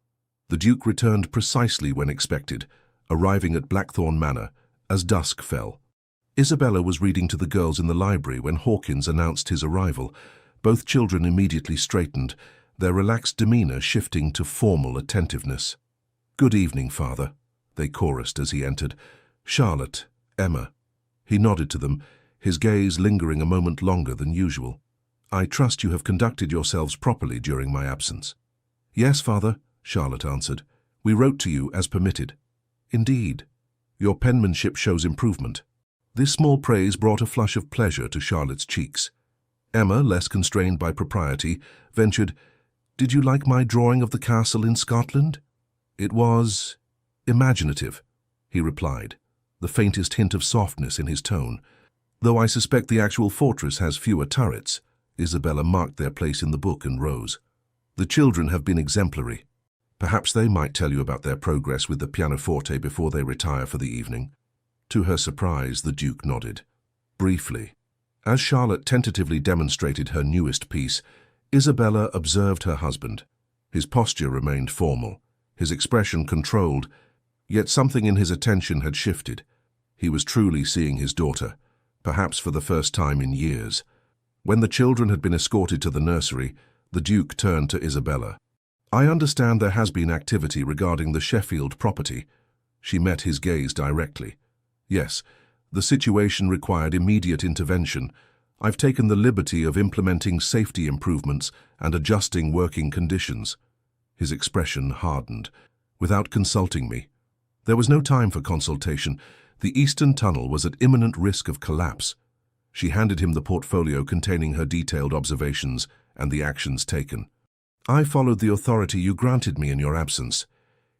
The Duke returned precisely when expected, arriving at Blackthorn Manor as dusk fell. Isabella was reading to the girls in the library when Hawkins announced his arrival. Both children immediately straightened, their relaxed demeanor shifting to formal attentiveness. "Good evening, father," they chorused as he entered. "Charlotte, Emma." He nodded to them, his gaze lingering a moment longer than usual. "I trust you have conducted yourselves properly during my absence." "Yes, father," Charlotte answered. "We wrote to you as permitted." "Indeed. Your penmanship shows improvement." This small praise brought a flush of pleasure to Charlotte's cheeks. Emma, less constrained by propriety, ventured, "Did you like my drawing of the castle in Scotland?" "It was imaginative," he replied, the faintest hint of softness in his tone. "Though I suspect the actual fortress has fewer turrets." Isabella marked their place in the book and rose. "The children have been exemplary. Perhaps they might tell you about their progress with the pianoforte before they retire for the evening." To her surprise, the Duke nodded. Briefly. As Charlotte tentatively demonstrated her newest piece, Isabella observed her husband. His posture remained formal, his expression controlled, yet something in his attention had shifted. He was truly seeing his daughter, perhaps for the first time in years. When the children had been escorted to the nursery, the Duke turned to Isabella. "I understand there has been activity regarding the Sheffield property." She met his gaze directly. "Yes, the situation required immediate intervention. I've taken the liberty of implementing safety improvements and adjusting working conditions." His expression hardened. "Without consulting me." There was no time for consultation. The Eastern Tunnel was at imminent risk of collapse. She handed him the portfolio containing her detailed observations and the actions taken. "I followed the authority you granted me in your absence."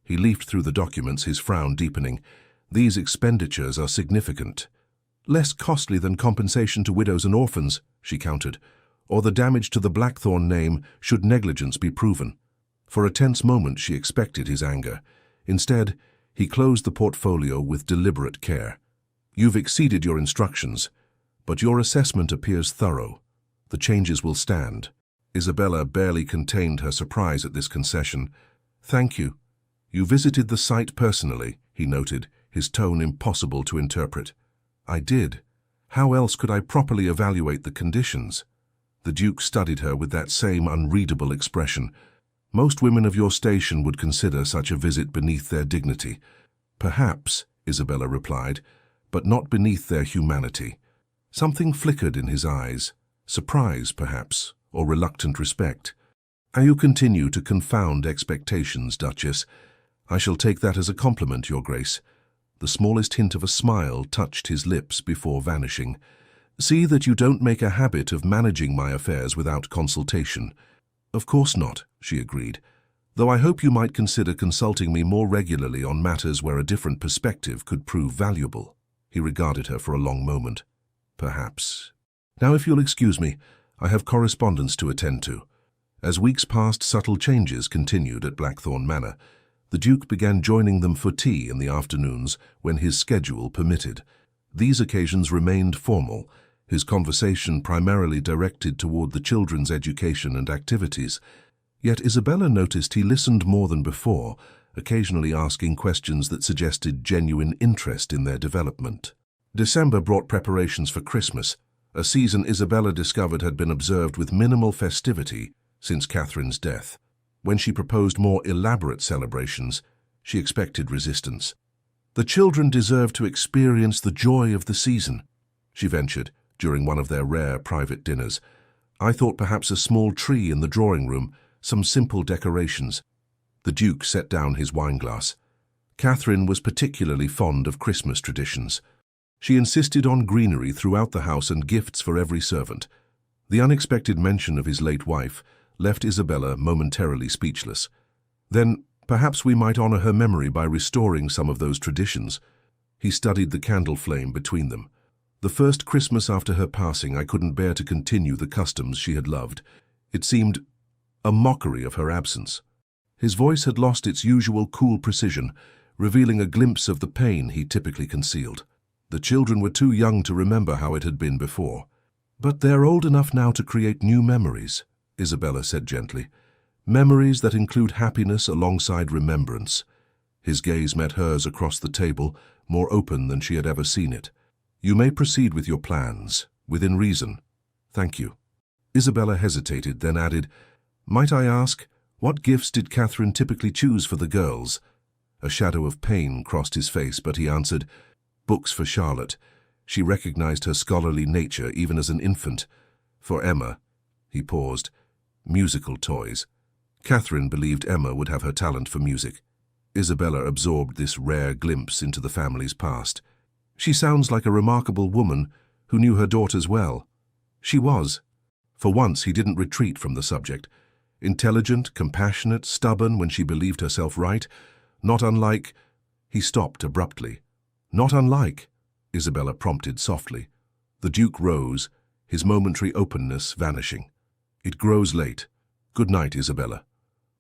He leafed through the documents, his frown deepening. "These expenditures are significant." "Less costly than compensation to widows and orphans," she countered, "or the damage to the Blackthorn name should negligence be proven." For a tense moment she expected his anger. Instead, he closed the portfolio with deliberate care. "You've exceeded your instructions, but your assessment appears thorough. The changes will stand." Isabella barely contained her surprise at this concession. "Thank you. You visited the site personally," he noted, his tone impossible to interpret. "I did. How else could I properly evaluate the conditions?" The Duke studied her with that same unreadable expression. "Most women of your station would consider such a visit beneath their dignity." "Perhaps," Isabella replied, "but not beneath their humanity." Something flickered in his eyes. Surprise, perhaps, or reluctant respect. "You continue to confound expectations, Duchess. I shall take that as a compliment, Your Grace." The smallest hint of a smile touched his lips before vanishing. "See that you don't make a habit of managing my affairs without consultation." "Of course not," she agreed, "though I hope you might consider consulting me more regularly on matters where a different perspective could prove valuable." He regarded her for a long moment. "Perhaps. Now, if you'll excuse me, I have correspondence to attend to." As weeks passed, subtle changes continued at Blackthorn Manor. The Duke began joining them for tea in the afternoons when his schedule permitted. These occasions remained formal, his conversation primarily directed toward the children's education and activities. Yet Isabella noticed he listened more than before, occasionally asking questions that suggested genuine interest in their development. December brought preparations for Christmas, a season Isabella discovered had been observed with minimal festivity since Catherine's death. When she proposed more elaborate celebrations, she expected resistance. "The children deserve to experience the joy of the season," she ventured during one of their rare private dinners. "I thought perhaps a small tree in the drawing room, some simple decorations." The Duke set down his wineglass. Catherine was particularly fond of Christmas traditions. She insisted on greenery throughout the house and gifts for every servant. The unexpected mention of his late wife left Isabella momentarily speechless. "Then perhaps we might honor her memory by restoring some of those traditions." He studied the candle flame between them. "The first Christmas after her passing, I couldn't bear to continue the customs she had loved. It seemed a mockery of her absence." His voice had lost its usual cool precision, revealing a glimpse of the pain he typically concealed. "The children were too young to remember how it had been before." "But they're old enough now to create new memories," Isabella said gently. "Memories that include happiness alongside remembrance." His gaze met hers across the table, more open than she had ever seen it. "You may proceed with your plans, within reason." "Thank you." Isabella hesitated, then added, "Might I ask, what gifts did Catherine typically choose for the girls?" A shadow of pain crossed his face, but he answered, "Books for Charlotte. She recognized her scholarly nature even as an infant. For Emma," he paused, "musical toys." Catherine believed Emma would have her talent for music. Isabella absorbed this rare glimpse into the family's past. "She sounds like a remarkable woman who knew her daughters well." She was. For once he didn't retreat from the subject. Intelligent, compassionate, stubborn when she believed herself right. Not unlike... He stopped abruptly. "Not unlike," Isabella prompted softly. The Duke rose, his momentary openness vanishing. "It grows late. Good night, Isabella."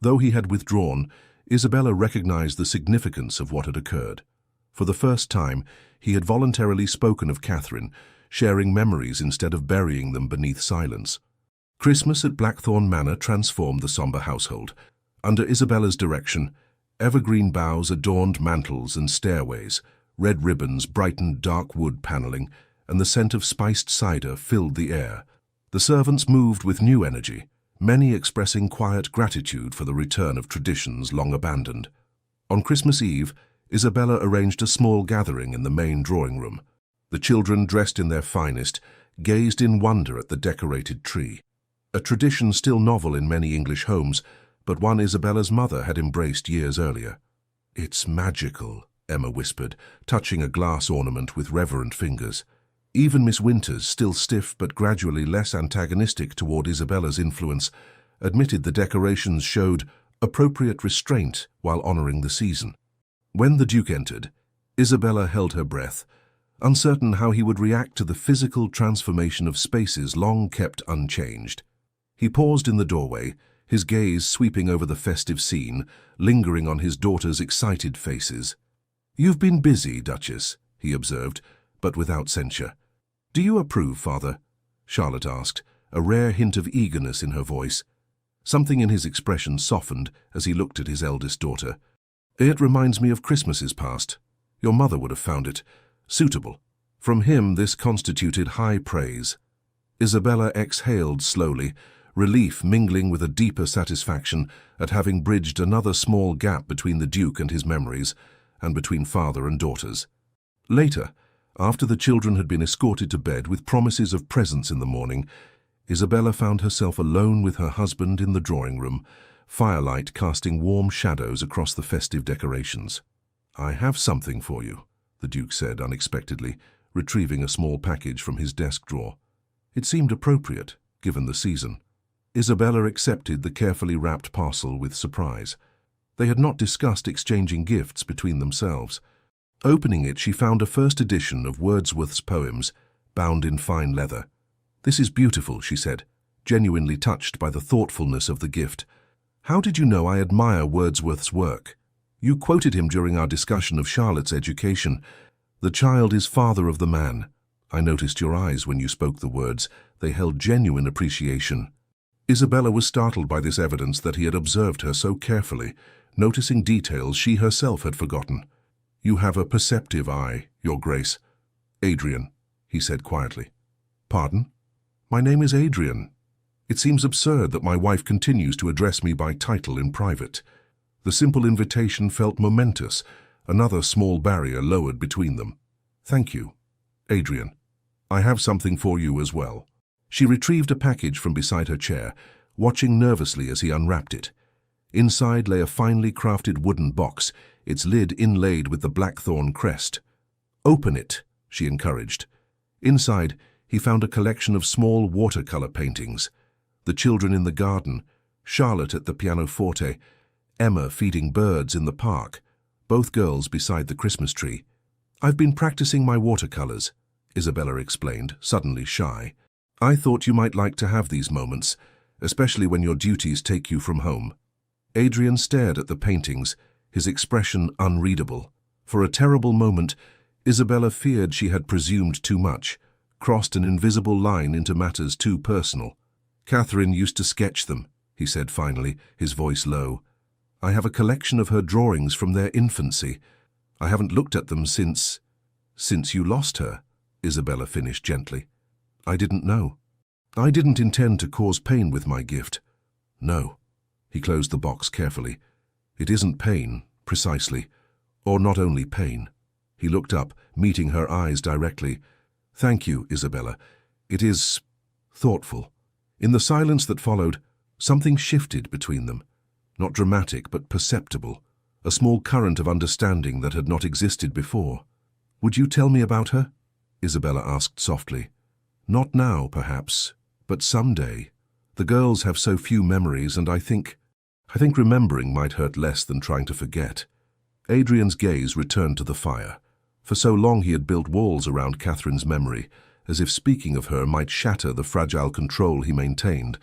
Though he had withdrawn, Isabella recognized the significance of what had occurred. For the first time, he had voluntarily spoken of Catherine, sharing memories instead of burying them beneath silence. Christmas at Blackthorn Manor transformed the somber household. Under Isabella's direction, evergreen boughs adorned mantels and stairways, red ribbons brightened dark wood paneling, and the scent of spiced cider filled the air. The servants moved with new energy, many expressing quiet gratitude for the return of traditions long abandoned. On Christmas Eve, Isabella arranged a small gathering in the main drawing room. The children, dressed in their finest, gazed in wonder at the decorated tree. A tradition still novel in many English homes, but one Isabella's mother had embraced years earlier. "It's magical," Emma whispered, touching a glass ornament with reverent fingers. Even Miss Winters, still stiff but gradually less antagonistic toward Isabella's influence, admitted the decorations showed appropriate restraint while honoring the season. When the Duke entered, Isabella held her breath, uncertain how he would react to the physical transformation of spaces long kept unchanged. He paused in the doorway, his gaze sweeping over the festive scene, lingering on his daughters' excited faces. "You've been busy, Duchess," he observed, but without censure. "Do you approve, Father?" Charlotte asked, a rare hint of eagerness in her voice. Something in his expression softened as he looked at his eldest daughter. "It reminds me of Christmases past. Your mother would have found it suitable." From him this constituted high praise. Isabella exhaled slowly, relief mingling with a deeper satisfaction at having bridged another small gap between the Duke and his memories, and between father and daughters. Later, after the children had been escorted to bed with promises of presents in the morning, Isabella found herself alone with her husband in the drawing room, firelight casting warm shadows across the festive decorations. "I have something for you," the Duke said unexpectedly, retrieving a small package from his desk drawer. It seemed appropriate, given the season. Isabella accepted the carefully wrapped parcel with surprise. They had not discussed exchanging gifts between themselves. Opening it, she found a first edition of Wordsworth's poems, bound in fine leather. "This is beautiful," she said, genuinely touched by the thoughtfulness of the gift. "How did you know I admire Wordsworth's work? You quoted him during our discussion of Charlotte's education. The child is father of the man. I noticed your eyes when you spoke the words. They held genuine appreciation." Isabella was startled by this evidence that he had observed her so carefully, noticing details she herself had forgotten. "You have a perceptive eye, Your Grace." "Adrian," he said quietly. "Pardon?" "My name is Adrian. It seems absurd that my wife continues to address me by title in private." The simple invitation felt momentous, another small barrier lowered between them. "Thank you, Adrian. I have something for you as well." She retrieved a package from beside her chair, watching nervously as he unwrapped it. Inside lay a finely crafted wooden box, its lid inlaid with the blackthorn crest. "Open it," she encouraged. Inside, he found a collection of small watercolor paintings. The children in the garden, Charlotte at the pianoforte, Emma feeding birds in the park, both girls beside the Christmas tree. "I've been practicing my watercolors," Isabella explained, suddenly shy. "I thought you might like to have these moments, especially when your duties take you from home." Adrian stared at the paintings, his expression unreadable. For a terrible moment, Isabella feared she had presumed too much, crossed an invisible line into matters too personal. "Catherine used to sketch them," he said finally, his voice low. "I have a collection of her drawings from their infancy. I haven't looked at them since you lost her," Isabella finished gently. "I didn't know. I didn't intend to cause pain with my gift." "No." He closed the box carefully. "It isn't pain, precisely. Or not only pain." He looked up, meeting her eyes directly. "Thank you, Isabella. It is thoughtful." In the silence that followed, something shifted between them. Not dramatic, but perceptible. A small current of understanding that had not existed before. "Would you tell me about her?" Isabella asked softly. "Not now, perhaps, but someday. The girls have so few memories, and I think remembering might hurt less than trying to forget." Adrian's gaze returned to the fire. For so long he had built walls around Catherine's memory, as if speaking of her might shatter the fragile control he maintained,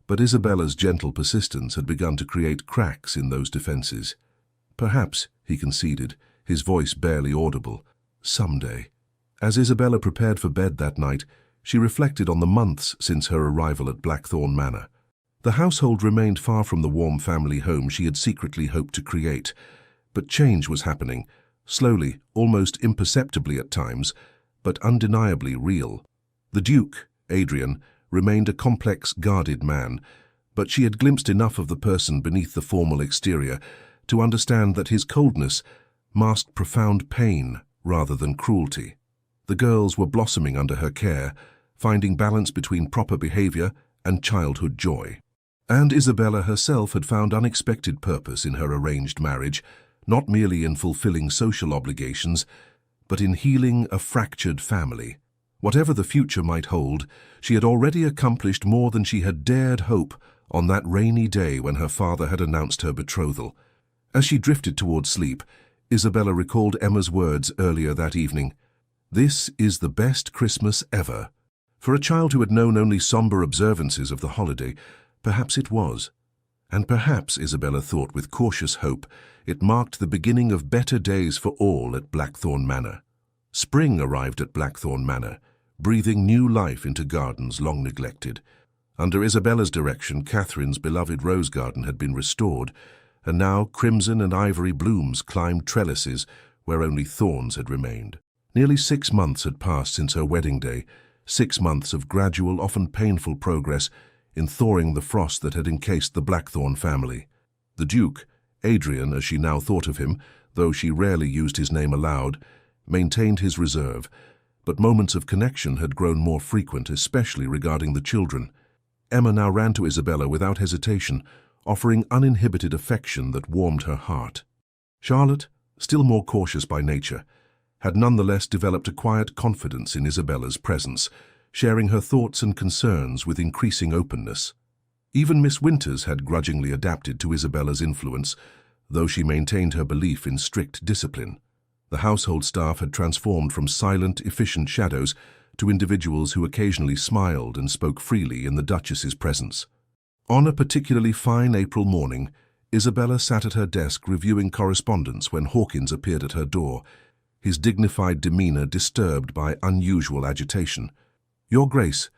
but Isabella's gentle persistence had begun to create cracks in those defenses. "Perhaps," he conceded, his voice barely audible, "someday." As Isabella prepared for bed that night, she reflected on the months since her arrival at Blackthorn Manor. The household remained far from the warm family home she had secretly hoped to create, but change was happening, slowly, almost imperceptibly at times, but undeniably real. The Duke, Adrian, remained a complex, guarded man, but she had glimpsed enough of the person beneath the formal exterior to understand that his coldness masked profound pain rather than cruelty. The girls were blossoming under her care, finding balance between proper behavior and childhood joy. And Isabella herself had found unexpected purpose in her arranged marriage, not merely in fulfilling social obligations, but in healing a fractured family. Whatever the future might hold, she had already accomplished more than she had dared hope on that rainy day when her father had announced her betrothal. As she drifted towards sleep, Isabella recalled Emma's words earlier that evening. "This is the best Christmas ever." For a child who had known only somber observances of the holiday, perhaps it was. And perhaps, Isabella thought with cautious hope, it marked the beginning of better days for all at Blackthorn Manor. Spring arrived at Blackthorn Manor, breathing new life into gardens long neglected. Under Isabella's direction, Catherine's beloved rose garden had been restored, and now crimson and ivory blooms climbed trellises where only thorns had remained. Nearly 6 months had passed since her wedding day, 6 months of gradual, often painful progress in thawing the frost that had encased the Blackthorne family. The Duke, Adrian as she now thought of him, though she rarely used his name aloud, maintained his reserve, but moments of connection had grown more frequent, especially regarding the children. Emma now ran to Isabella without hesitation, offering uninhibited affection that warmed her heart. Charlotte, still more cautious by nature, had nonetheless developed a quiet confidence in Isabella's presence, sharing her thoughts and concerns with increasing openness. Even Miss Winters had grudgingly adapted to Isabella's influence, though she maintained her belief in strict discipline. The household staff had transformed from silent, efficient shadows to individuals who occasionally smiled and spoke freely in the Duchess's presence. On a particularly fine April morning, Isabella sat at her desk reviewing correspondence when Hawkins appeared at her door, his dignified demeanor disturbed by unusual agitation. "Your Grace,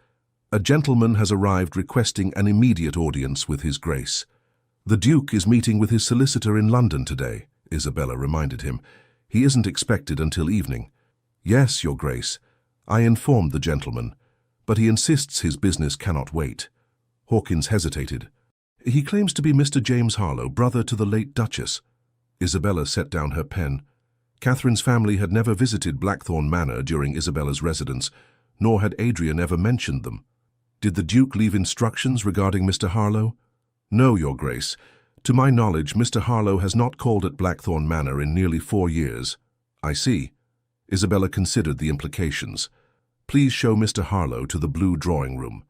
a gentleman has arrived requesting an immediate audience with His Grace. The Duke is meeting with his solicitor in London today," Isabella reminded him. "He isn't expected until evening." "Yes, Your Grace. I informed the gentleman, but he insists his business cannot wait." Hawkins hesitated. "He claims to be Mr. James Harlow, brother to the late Duchess." Isabella set down her pen. Catherine's family had never visited Blackthorne Manor during Isabella's residence, nor had Adrian ever mentioned them. "Did the Duke leave instructions regarding Mr. Harlow?" "No, Your Grace. To my knowledge, Mr. Harlow has not called at Blackthorne Manor in nearly 4 years." "I see." Isabella considered the implications. "Please show Mr. Harlow to the blue drawing room.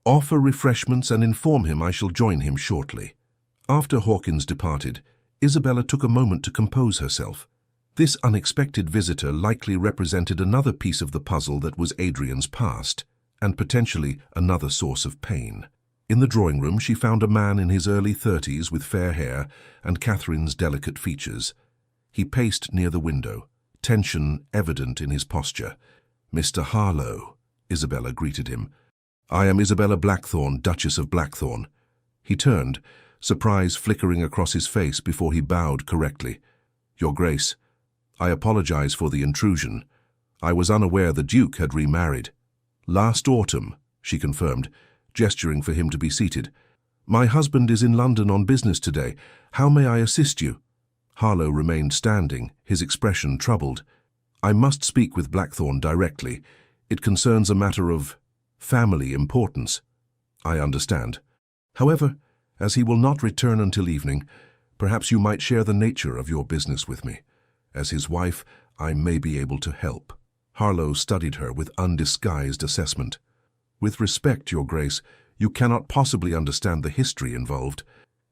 Offer refreshments and inform him I shall join him shortly." After Hawkins departed, Isabella took a moment to compose herself. This unexpected visitor likely represented another piece of the puzzle that was Adrian's past, and potentially another source of pain. In the drawing room she found a man in his early 30s with fair hair and Catherine's delicate features. He paced near the window, tension evident in his posture. "Mr. Harlow," Isabella greeted him. "I am Isabella Blackthorne, Duchess of Blackthorne." He turned, surprise flickering across his face before he bowed correctly. "Your Grace, I apologize for the intrusion. I was unaware the Duke had remarried." "Last autumn," she confirmed, gesturing for him to be seated. "My husband is in London on business today. How may I assist you?" Harlow remained standing, his expression troubled. "I must speak with Blackthorne directly. It concerns a matter of family importance." "I understand. However, as he will not return until evening, perhaps you might share the nature of your business with me. As his wife, I may be able to help." Harlow studied her with undisguised assessment. "With respect, Your Grace, you cannot possibly understand the history involved.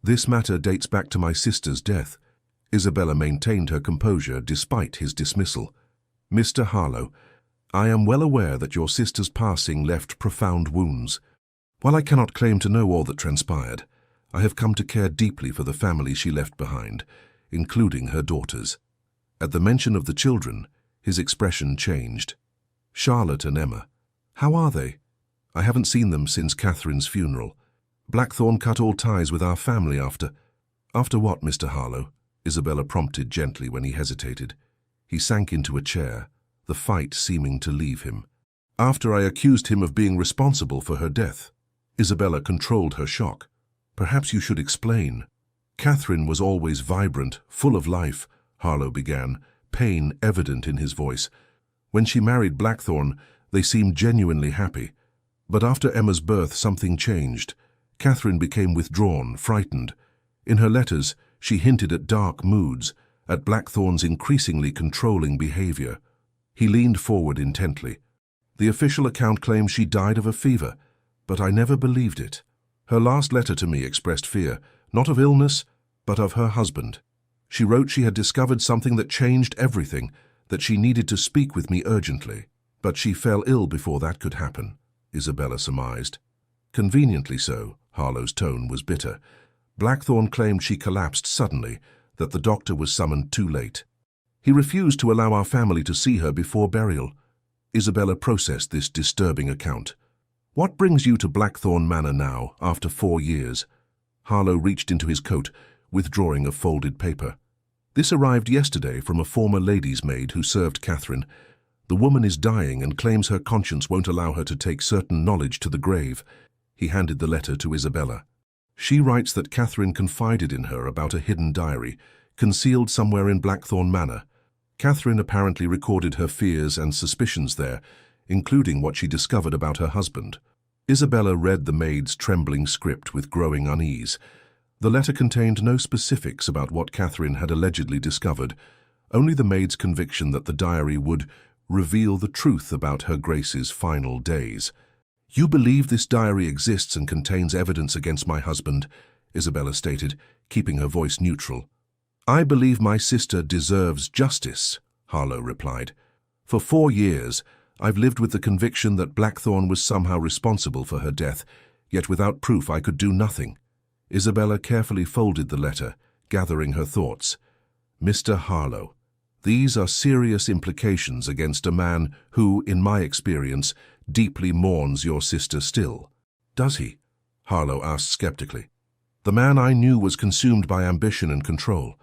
This matter dates back to my sister's death." Isabella maintained her composure despite his dismissal. "Mr. Harlow, I am well aware that your sister's passing left profound wounds. While I cannot claim to know all that transpired, I have come to care deeply for the family she left behind, including her daughters." At the mention of the children, his expression changed. "Charlotte and Emma, how are they? I haven't seen them since Catherine's funeral. Blackthorne cut all ties with our family after—" "After what, Mr. Harlow?" Isabella prompted gently when he hesitated. He sank into a chair, the fight seeming to leave him. "After I accused him of being responsible for her death." Isabella controlled her shock. "Perhaps you should explain." "Catherine was always vibrant, full of life," Harlow began, pain evident in his voice. "When she married Blackthorne, they seemed genuinely happy. But after Emma's birth, something changed. Catherine became withdrawn, frightened. In her letters, she hinted at dark moods, at Blackthorne's increasingly controlling behavior." He leaned forward intently. "The official account claims she died of a fever, but I never believed it. Her last letter to me expressed fear, not of illness, but of her husband. She wrote she had discovered something that changed everything, that she needed to speak with me urgently. But she fell ill before that could happen," Isabella surmised. "Conveniently so," Harlow's tone was bitter. "Blackthorne claimed she collapsed suddenly, that the doctor was summoned too late. He refused to allow our family to see her before burial." Isabella processed this disturbing account. What brings you to Blackthorn Manor now, after 4 years? Harlow reached into his coat, withdrawing a folded paper. This arrived yesterday from a former lady's maid who served Catherine. The woman is dying and claims her conscience won't allow her to take certain knowledge to the grave. He handed the letter to Isabella. She writes that Catherine confided in her about a hidden diary, concealed somewhere in Blackthorn Manor. Catherine apparently recorded her fears and suspicions there, including what she discovered about her husband. Isabella read the maid's trembling script with growing unease. The letter contained no specifics about what Catherine had allegedly discovered, only the maid's conviction that the diary would reveal the truth about her Grace's final days. "You believe this diary exists and contains evidence against my husband," Isabella stated, keeping her voice neutral. "I believe my sister deserves justice," Harlow replied. "For 4 years, I've lived with the conviction that Blackthorn was somehow responsible for her death, yet without proof I could do nothing." Isabella carefully folded the letter, gathering her thoughts. "Mr. Harlow, these are serious implications against a man who, in my experience, deeply mourns your sister still." "Does he?" Harlow asked skeptically. "The man I knew was consumed by ambition and control.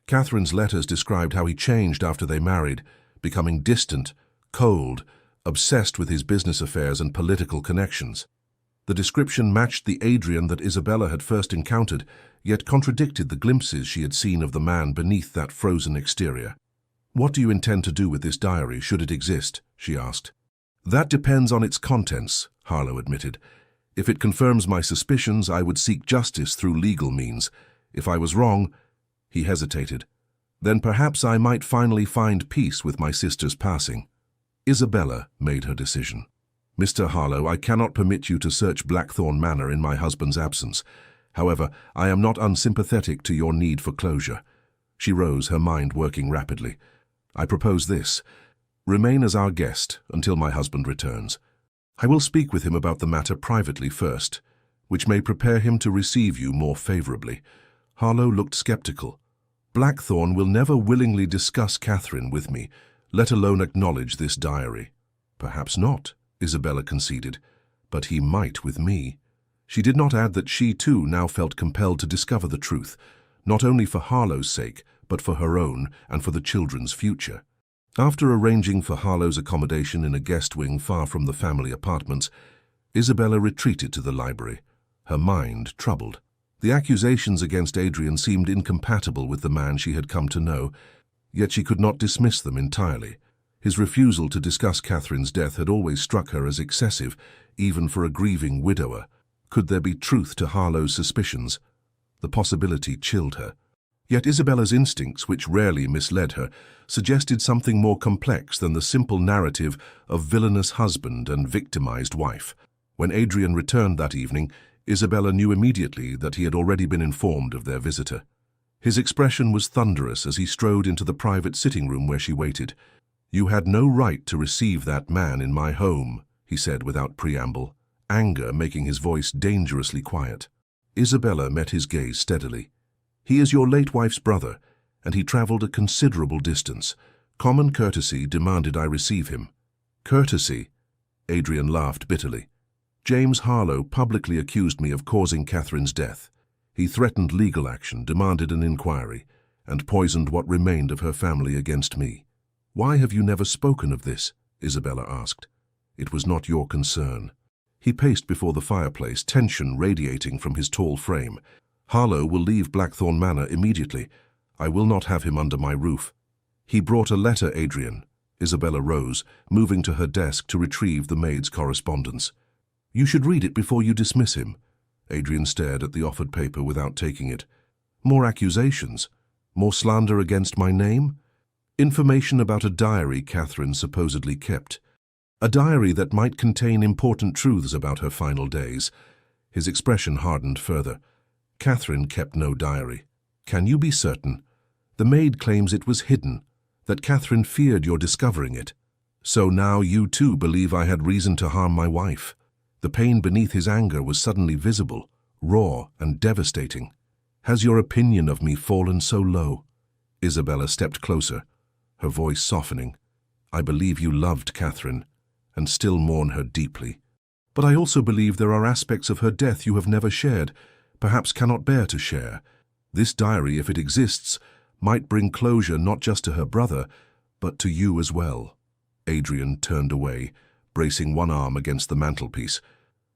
Catherine's letters described how he changed after they married, becoming distant, cold, obsessed with his business affairs and political connections. The description matched the Adrian that Isabella had first encountered, yet contradicted the glimpses she had seen of the man beneath that frozen exterior. "What do you intend to do with this diary, should it exist?" she asked. "That depends on its contents," Harlow admitted. "If it confirms my suspicions, I would seek justice through legal means. If I was wrong," he hesitated, "then perhaps I might finally find peace with my sister's passing." Isabella made her decision. "Mr. Harlow, I cannot permit you to search Blackthorn Manor in my husband's absence. However, I am not unsympathetic to your need for closure." She rose, her mind working rapidly. "I propose this. Remain as our guest until my husband returns. I will speak with him about the matter privately first, which may prepare him to receive you more favorably." Harlow looked skeptical. "Blackthorn will never willingly discuss Catherine with me, let alone acknowledge this diary." "Perhaps not," Isabella conceded, "but he might with me." She did not add that she too now felt compelled to discover the truth, not only for Harlow's sake, but for her own and for the children's future. After arranging for Harlow's accommodation in a guest wing far from the family apartments, Isabella retreated to the library, her mind troubled. The accusations against Adrian seemed incompatible with the man she had come to know, yet she could not dismiss them entirely. His refusal to discuss Catherine's death had always struck her as excessive, even for a grieving widower. Could there be truth to Harlow's suspicions? The possibility chilled her. Yet Isabella's instincts, which rarely misled her, suggested something more complex than the simple narrative of villainous husband and victimized wife. When Adrian returned that evening, Isabella knew immediately that he had already been informed of their visitor. His expression was thunderous as he strode into the private sitting room where she waited. "You had no right to receive that man in my home," he said without preamble, anger making his voice dangerously quiet. Isabella met his gaze steadily. "He is your late wife's brother, and he traveled a considerable distance. Common courtesy demanded I receive him." "Courtesy?" Adrian laughed bitterly. "James Harlow publicly accused me of causing Catherine's death. He threatened legal action, demanded an inquiry, and poisoned what remained of her family against me." "Why have you never spoken of this?" Isabella asked. "It was not your concern." He paced before the fireplace, tension radiating from his tall frame. "Harlow will leave Blackthorn Manor immediately. I will not have him under my roof." "He brought a letter, Adrian." Isabella rose, moving to her desk to retrieve the maid's correspondence. "You should read it before you dismiss him." Adrian stared at the offered paper without taking it. "More accusations? More slander against my name?" "Information about a diary Catherine supposedly kept. A diary that might contain important truths about her final days." His expression hardened further. "Catherine kept no diary." "Can you be certain?" "The maid claims it was hidden, that Catherine feared your discovering it." "So now you too believe I had reason to harm my wife?" The pain beneath his anger was suddenly visible, raw and devastating. "Has your opinion of me fallen so low?" Isabella stepped closer, her voice softening. "I believe you loved Catherine, and still mourn her deeply." But I also believe there are aspects of her death you have never shared, perhaps cannot bear to share. This diary, if it exists, might bring closure not just to her brother, but to you as well." Adrian turned away, bracing one arm against the mantelpiece.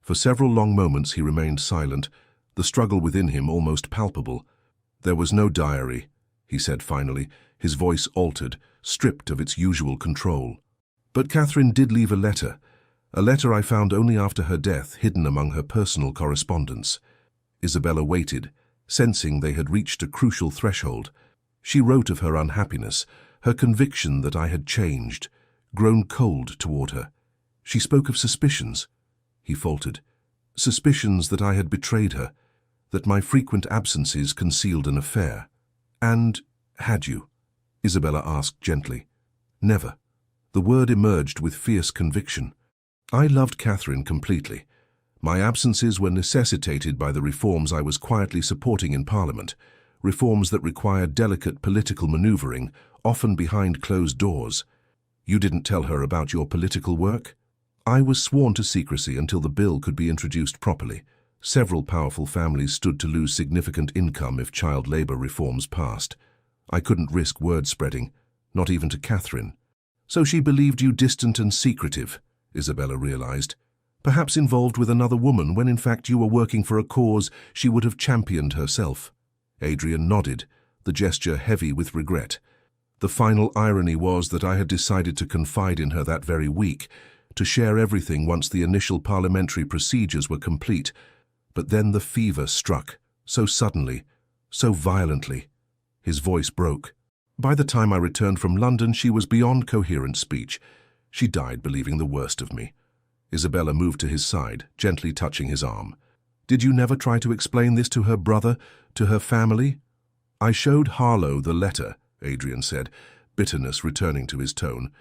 For several long moments he remained silent, the struggle within him almost palpable. "There was no diary," he said finally, his voice altered, stripped of its usual control. "But Catherine did leave a letter I found only after her death, hidden among her personal correspondence." Isabella waited, sensing they had reached a crucial threshold. She wrote of her unhappiness, her conviction that I had changed, grown cold toward her. She spoke of suspicions, he faltered, suspicions that I had betrayed her, that my frequent absences concealed an affair. "And had you?" Isabella asked gently. "Never." The word emerged with fierce conviction. "I loved Catherine completely. My absences were necessitated by the reforms I was quietly supporting in Parliament, reforms that required delicate political maneuvering, often behind closed doors." "You didn't tell her about your political work?" "I was sworn to secrecy until the bill could be introduced properly. Several powerful families stood to lose significant income if child labor reforms passed. I couldn't risk word spreading, not even to Catherine." "So she believed you distant and secretive," Isabella realized. "Perhaps involved with another woman when in fact you were working for a cause she would have championed herself." Adrian nodded, the gesture heavy with regret. The final irony was that I had decided to confide in her that very week, to share everything once the initial parliamentary procedures were complete. But then the fever struck, so suddenly, so violently. His voice broke. By the time I returned from London, she was beyond coherent speech. She died believing the worst of me. Isabella moved to his side, gently touching his arm. "Did you never try to explain this to her brother, to her family?" "I showed Harlow the letter," Adrian said, bitterness returning to his tone.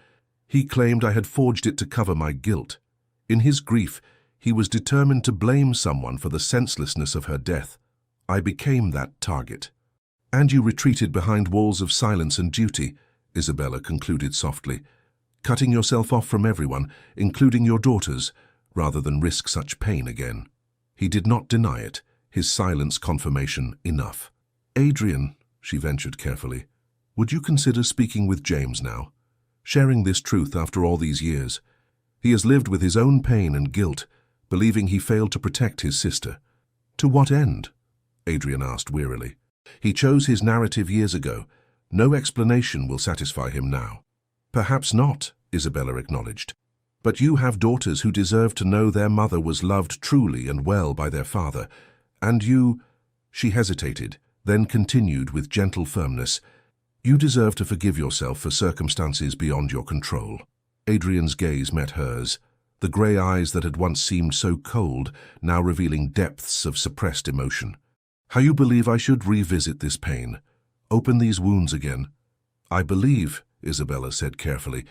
"He claimed I had forged it to cover my guilt. In his grief, he was determined to blame someone for the senselessness of her death. I became that target." "And you retreated behind walls of silence and duty," Isabella concluded softly, "cutting yourself off from everyone, including your daughters, rather than risk such pain again." He did not deny it, his silence confirmation enough. "Adrian," she ventured carefully, "would you consider speaking with James now? Sharing this truth after all these years? He has lived with his own pain and guilt, believing he failed to protect his sister." "To what end?" Adrian asked wearily. "He chose his narrative years ago. No explanation will satisfy him now." "Perhaps not," Isabella acknowledged. "But you have daughters who deserve to know their mother was loved truly and well by their father. And you—" She hesitated, then continued with gentle firmness, "You deserve to forgive yourself for circumstances beyond your control." Adrian's gaze met hers, the grey eyes that had once seemed so cold, now revealing depths of suppressed emotion. "How you believe I should revisit this pain? Open these wounds again?" "I believe," Isabella said carefully,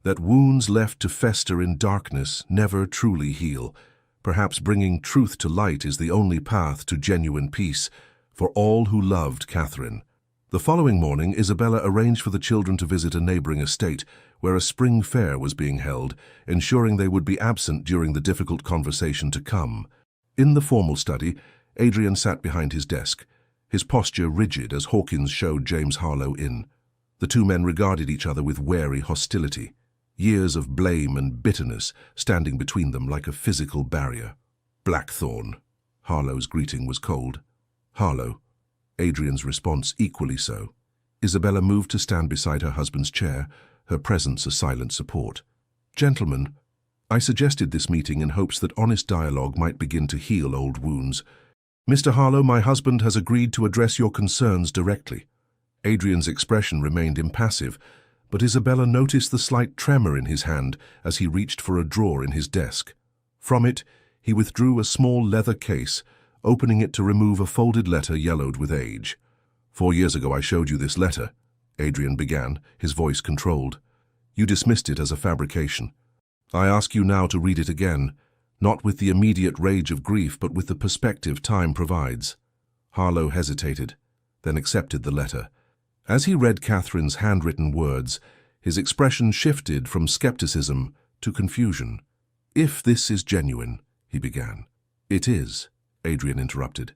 "that wounds left to fester in darkness never truly heal. Perhaps bringing truth to light is the only path to genuine peace for all who loved Catherine." The following morning, Isabella arranged for the children to visit a neighboring estate where a spring fair was being held, ensuring they would be absent during the difficult conversation to come. In the formal study, Adrian sat behind his desk, his posture rigid as Hawkins showed James Harlow in. The two men regarded each other with wary hostility, years of blame and bitterness standing between them like a physical barrier. "Blackthorn." Harlow's greeting was cold. "Harlow." Adrian's response equally so. Isabella moved to stand beside her husband's chair, her presence a silent support. "Gentlemen, I suggested this meeting in hopes that honest dialogue might begin to heal old wounds. Mr. Harlow, my husband has agreed to address your concerns directly." Adrian's expression remained impassive, but Isabella noticed the slight tremor in his hand as he reached for a drawer in his desk. From it, he withdrew a small leather case, opening it to remove a folded letter yellowed with age. "4 years ago I showed you this letter," Adrian began, his voice controlled. "You dismissed it as a fabrication. I ask you now to read it again, not with the immediate rage of grief, but with the perspective time provides." Harlow hesitated, then accepted the letter. As he read Catherine's handwritten words, his expression shifted from skepticism to confusion. "If this is genuine," he began. It is, Adrian interrupted.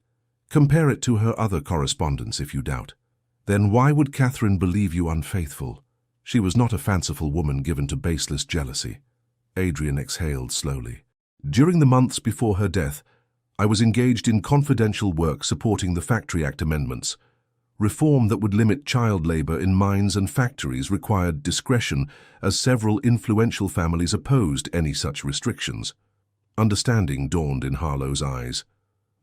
Compare it to her other correspondence if you doubt. Then why would Catherine believe you unfaithful? She was not a fanciful woman given to baseless jealousy. Adrian exhaled slowly. During the months before her death, I was engaged in confidential work supporting the Factory Act amendments. Reform that would limit child labor in mines and factories required discretion, as several influential families opposed any such restrictions. Understanding dawned in Harlow's eyes.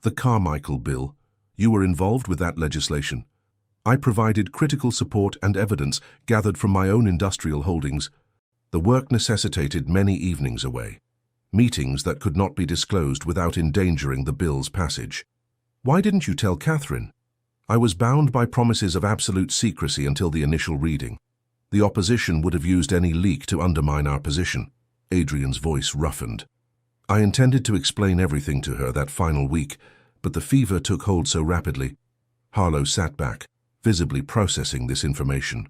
The Carmichael Bill. You were involved with that legislation. I provided critical support and evidence gathered from my own industrial holdings. The work necessitated many evenings away, meetings that could not be disclosed without endangering the bill's passage. Why didn't you tell Catherine? I was bound by promises of absolute secrecy until the initial reading. The opposition would have used any leak to undermine our position. Adrian's voice roughened. I intended to explain everything to her that final week, but the fever took hold so rapidly. Harlow sat back, visibly processing this information.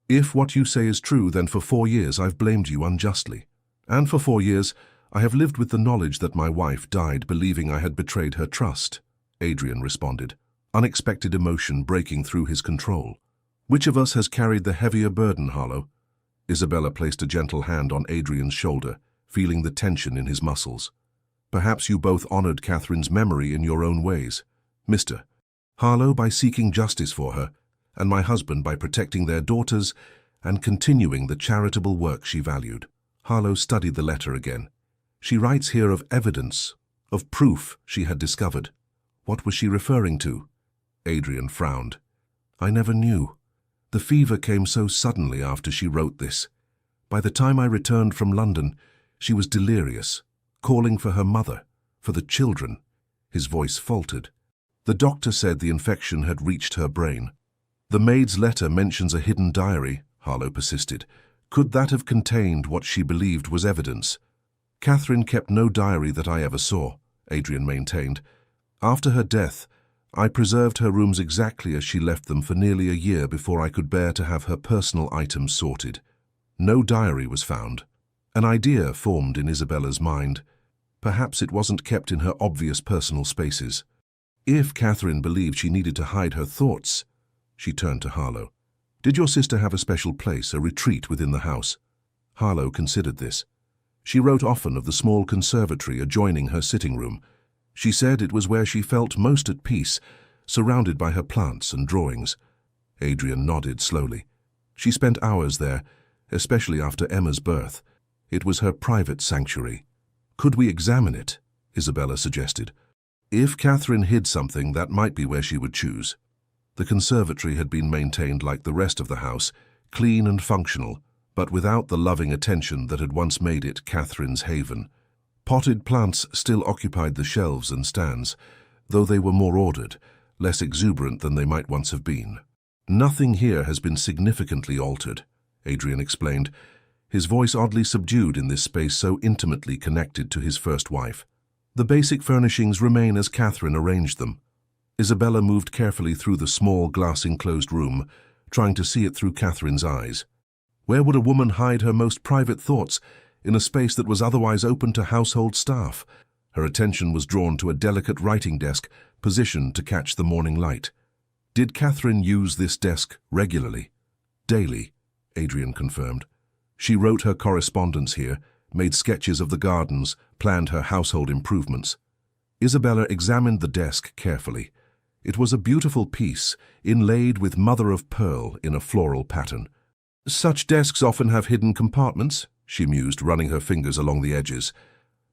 If what you say is true, then for 4 years I've blamed you unjustly. And for 4 years, I have lived with the knowledge that my wife died believing I had betrayed her trust, Adrian responded, unexpected emotion breaking through his control. Which of us has carried the heavier burden, Harlow? Isabella placed a gentle hand on Adrian's shoulder, feeling the tension in his muscles. Perhaps you both honored Catherine's memory in your own ways. Mr. Harlow by seeking justice for her, and my husband by protecting their daughters and continuing the charitable work she valued. Harlow studied the letter again. She writes here of evidence, of proof she had discovered. What was she referring to? Adrian frowned. I never knew. The fever came so suddenly after she wrote this. By the time I returned from London, she was delirious, calling for her mother, for the children. His voice faltered. The doctor said the infection had reached her brain. The maid's letter mentions a hidden diary, Harlow persisted. Could that have contained what she believed was evidence? Catherine kept no diary that I ever saw, Adrian maintained. After her death, I preserved her rooms exactly as she left them for nearly a year before I could bear to have her personal items sorted. No diary was found. An idea formed in Isabella's mind. Perhaps it wasn't kept in her obvious personal spaces. If Catherine believed she needed to hide her thoughts, she turned to Harlow. Did your sister have a special place, a retreat within the house? Harlow considered this. She wrote often of the small conservatory adjoining her sitting room. She said it was where she felt most at peace, surrounded by her plants and drawings. Adrian nodded slowly. She spent hours there, especially after Emma's birth. It was her private sanctuary. Could we examine it? Isabella suggested. If Catherine hid something, that might be where she would choose. The conservatory had been maintained like the rest of the house, clean and functional, but without the loving attention that had once made it Catherine's haven. Potted plants still occupied the shelves and stands, though they were more ordered, less exuberant than they might once have been. Nothing here has been significantly altered, Adrian explained, his voice oddly subdued in this space so intimately connected to his first wife. The basic furnishings remain as Catherine arranged them. Isabella moved carefully through the small glass-enclosed room, trying to see it through Catherine's eyes. Where would a woman hide her most private thoughts in a space that was otherwise open to household staff? Her attention was drawn to a delicate writing desk positioned to catch the morning light. Did Catherine use this desk regularly? Daily, Adrian confirmed. She wrote her correspondence here, made sketches of the gardens, planned her household improvements. Isabella examined the desk carefully. It was a beautiful piece, inlaid with mother-of-pearl in a floral pattern. Such desks often have hidden compartments, she mused, running her fingers along the edges.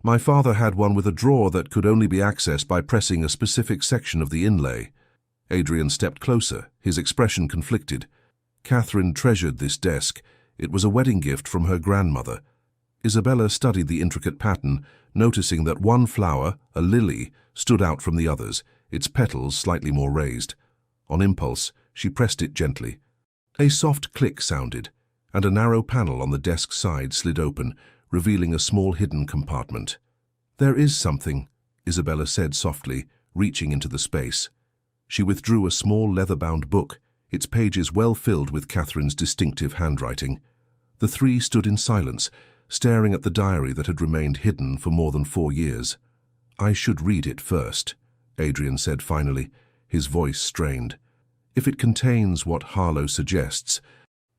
My father had one with a drawer that could only be accessed by pressing a specific section of the inlay. Adrian stepped closer, his expression conflicted. Catherine treasured this desk. It was a wedding gift from her grandmother. Isabella studied the intricate pattern, noticing that one flower, a lily, stood out from the others, its petals slightly more raised. On impulse, she pressed it gently. A soft click sounded, and a narrow panel on the desk side slid open, revealing a small hidden compartment. There is something, Isabella said softly, reaching into the space. She withdrew a small leather-bound book, its pages well filled with Catherine's distinctive handwriting. The three stood in silence, staring at the diary that had remained hidden for more than 4 years. I should read it first, Adrian said finally, his voice strained. If it contains what Harlow suggests.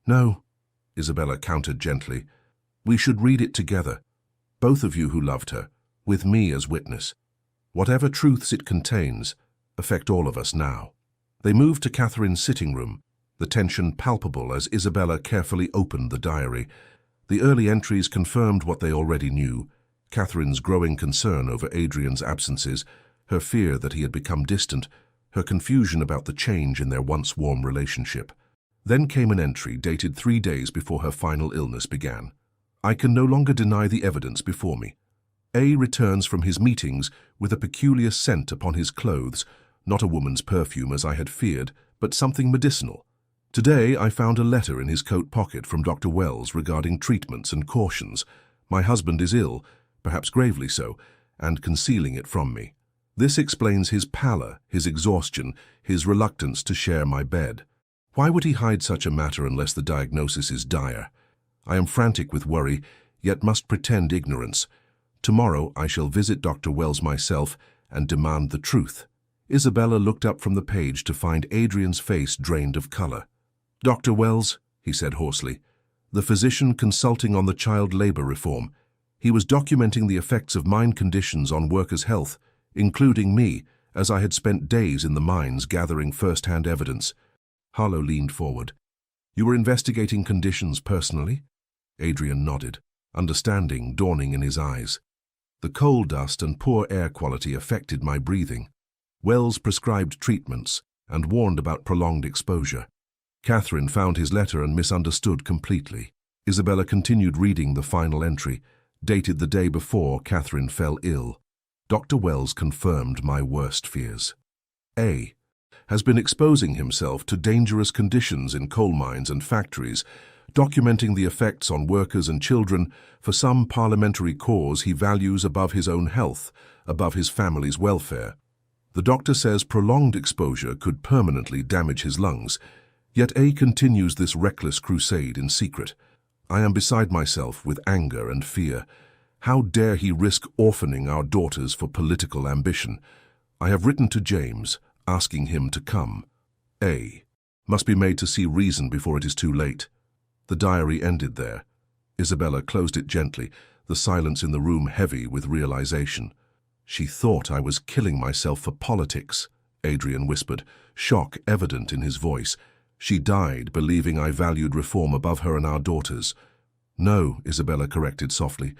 No, Isabella countered gently. We should read it together, both of you who loved her, with me as witness. Whatever truths it contains affect all of us now. They moved to Catherine's sitting room, the tension palpable as Isabella carefully opened the diary. The early entries confirmed what they already knew: Catherine's growing concern over Adrian's absences, her fear that he had become distant, her confusion about the change in their once warm relationship. Then came an entry dated 3 days before her final illness began. I can no longer deny the evidence before me. A returns from his meetings with a peculiar scent upon his clothes, not a woman's perfume as I had feared, but something medicinal. Today I found a letter in his coat pocket from Dr. Wells regarding treatments and cautions. My husband is ill, perhaps gravely so, and concealing it from me. This explains his pallor, his exhaustion, his reluctance to share my bed. Why would he hide such a matter unless the diagnosis is dire? I am frantic with worry, yet must pretend ignorance. Tomorrow I shall visit Dr. Wells myself and demand the truth. Isabella looked up from the page to find Adrian's face drained of color. Dr. Wells, he said hoarsely, the physician consulting on the child labor reform. He was documenting the effects of mine conditions on workers' health, including me, as I had spent days in the mines gathering first-hand evidence. Harlow leaned forward. You were investigating conditions personally? Adrian nodded, understanding dawning in his eyes. The coal dust and poor air quality affected my breathing. Wells prescribed treatments and warned about prolonged exposure. Catherine found his letter and misunderstood completely. Isabella continued reading the final entry, dated the day before Catherine fell ill. Dr. Wells confirmed my worst fears. A has been exposing himself to dangerous conditions in coal mines and factories, documenting the effects on workers and children for some parliamentary cause he values above his own health, above his family's welfare. The doctor says prolonged exposure could permanently damage his lungs, yet A continues this reckless crusade in secret. I am beside myself with anger and fear. How dare he risk orphaning our daughters for political ambition? I have written to James, asking him to come. A must be made to see reason before it is too late. The diary ended there. Isabella closed it gently, the silence in the room heavy with realization. She thought I was killing myself for politics, Adrian whispered, shock evident in his voice. She died believing I valued reform above her and our daughters. No, Isabella corrected softly.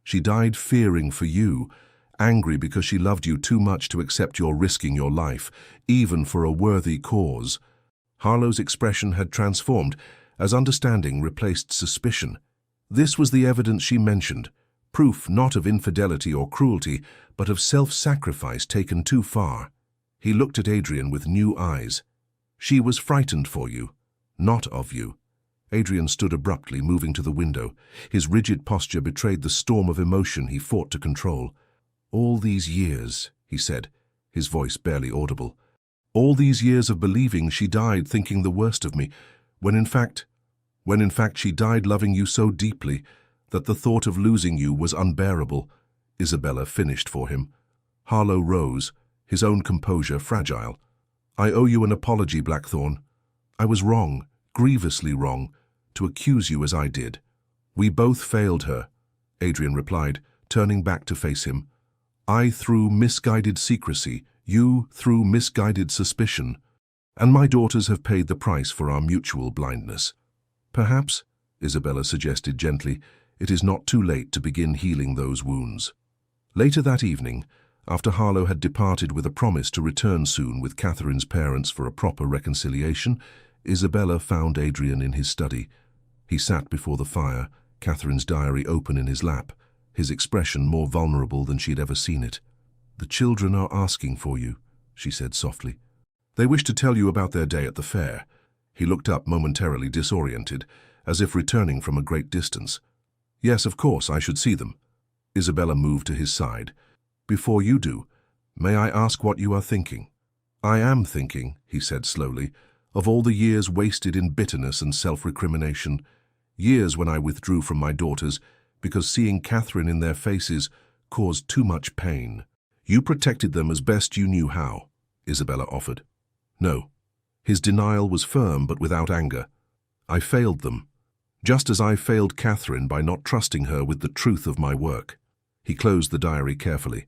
She died fearing for you, angry because she loved you too much to accept your risking your life, even for a worthy cause. Harlow's expression had transformed as understanding replaced suspicion. This was the evidence she mentioned, proof not of infidelity or cruelty, but of self-sacrifice taken too far. He looked at Adrian with new eyes. She was frightened for you, not of you. Adrian stood abruptly, moving to the window. His rigid posture betrayed the storm of emotion he fought to control. All these years, he said, his voice barely audible. All these years of believing she died thinking the worst of me, when in fact she died loving you so deeply that the thought of losing you was unbearable. Isabella finished for him. Harlow rose, his own composure fragile. I owe you an apology, Blackthorne. I was wrong, grievously wrong, to accuse you as I did. We both failed her, Adrian replied, turning back to face him. I through misguided secrecy, you through misguided suspicion, and my daughters have paid the price for our mutual blindness. Perhaps, Isabella suggested gently, it is not too late to begin healing those wounds. Later that evening, after Harlow had departed with a promise to return soon with Catherine's parents for a proper reconciliation, Isabella found Adrian in his study. He sat before the fire, Catherine's diary open in his lap, his expression more vulnerable than she had ever seen it. The children are asking for you, she said softly. They wish to tell you about their day at the fair. He looked up momentarily disoriented, as if returning from a great distance. Yes, of course, I should see them. Isabella moved to his side. Before you do, may I ask what you are thinking? I am thinking, he said slowly, of all the years wasted in bitterness and self-recrimination, years when I withdrew from my daughters because seeing Catherine in their faces caused too much pain. You protected them as best you knew how, Isabella offered. No. His denial was firm but without anger. I failed them, just as I failed Catherine by not trusting her with the truth of my work. He closed the diary carefully.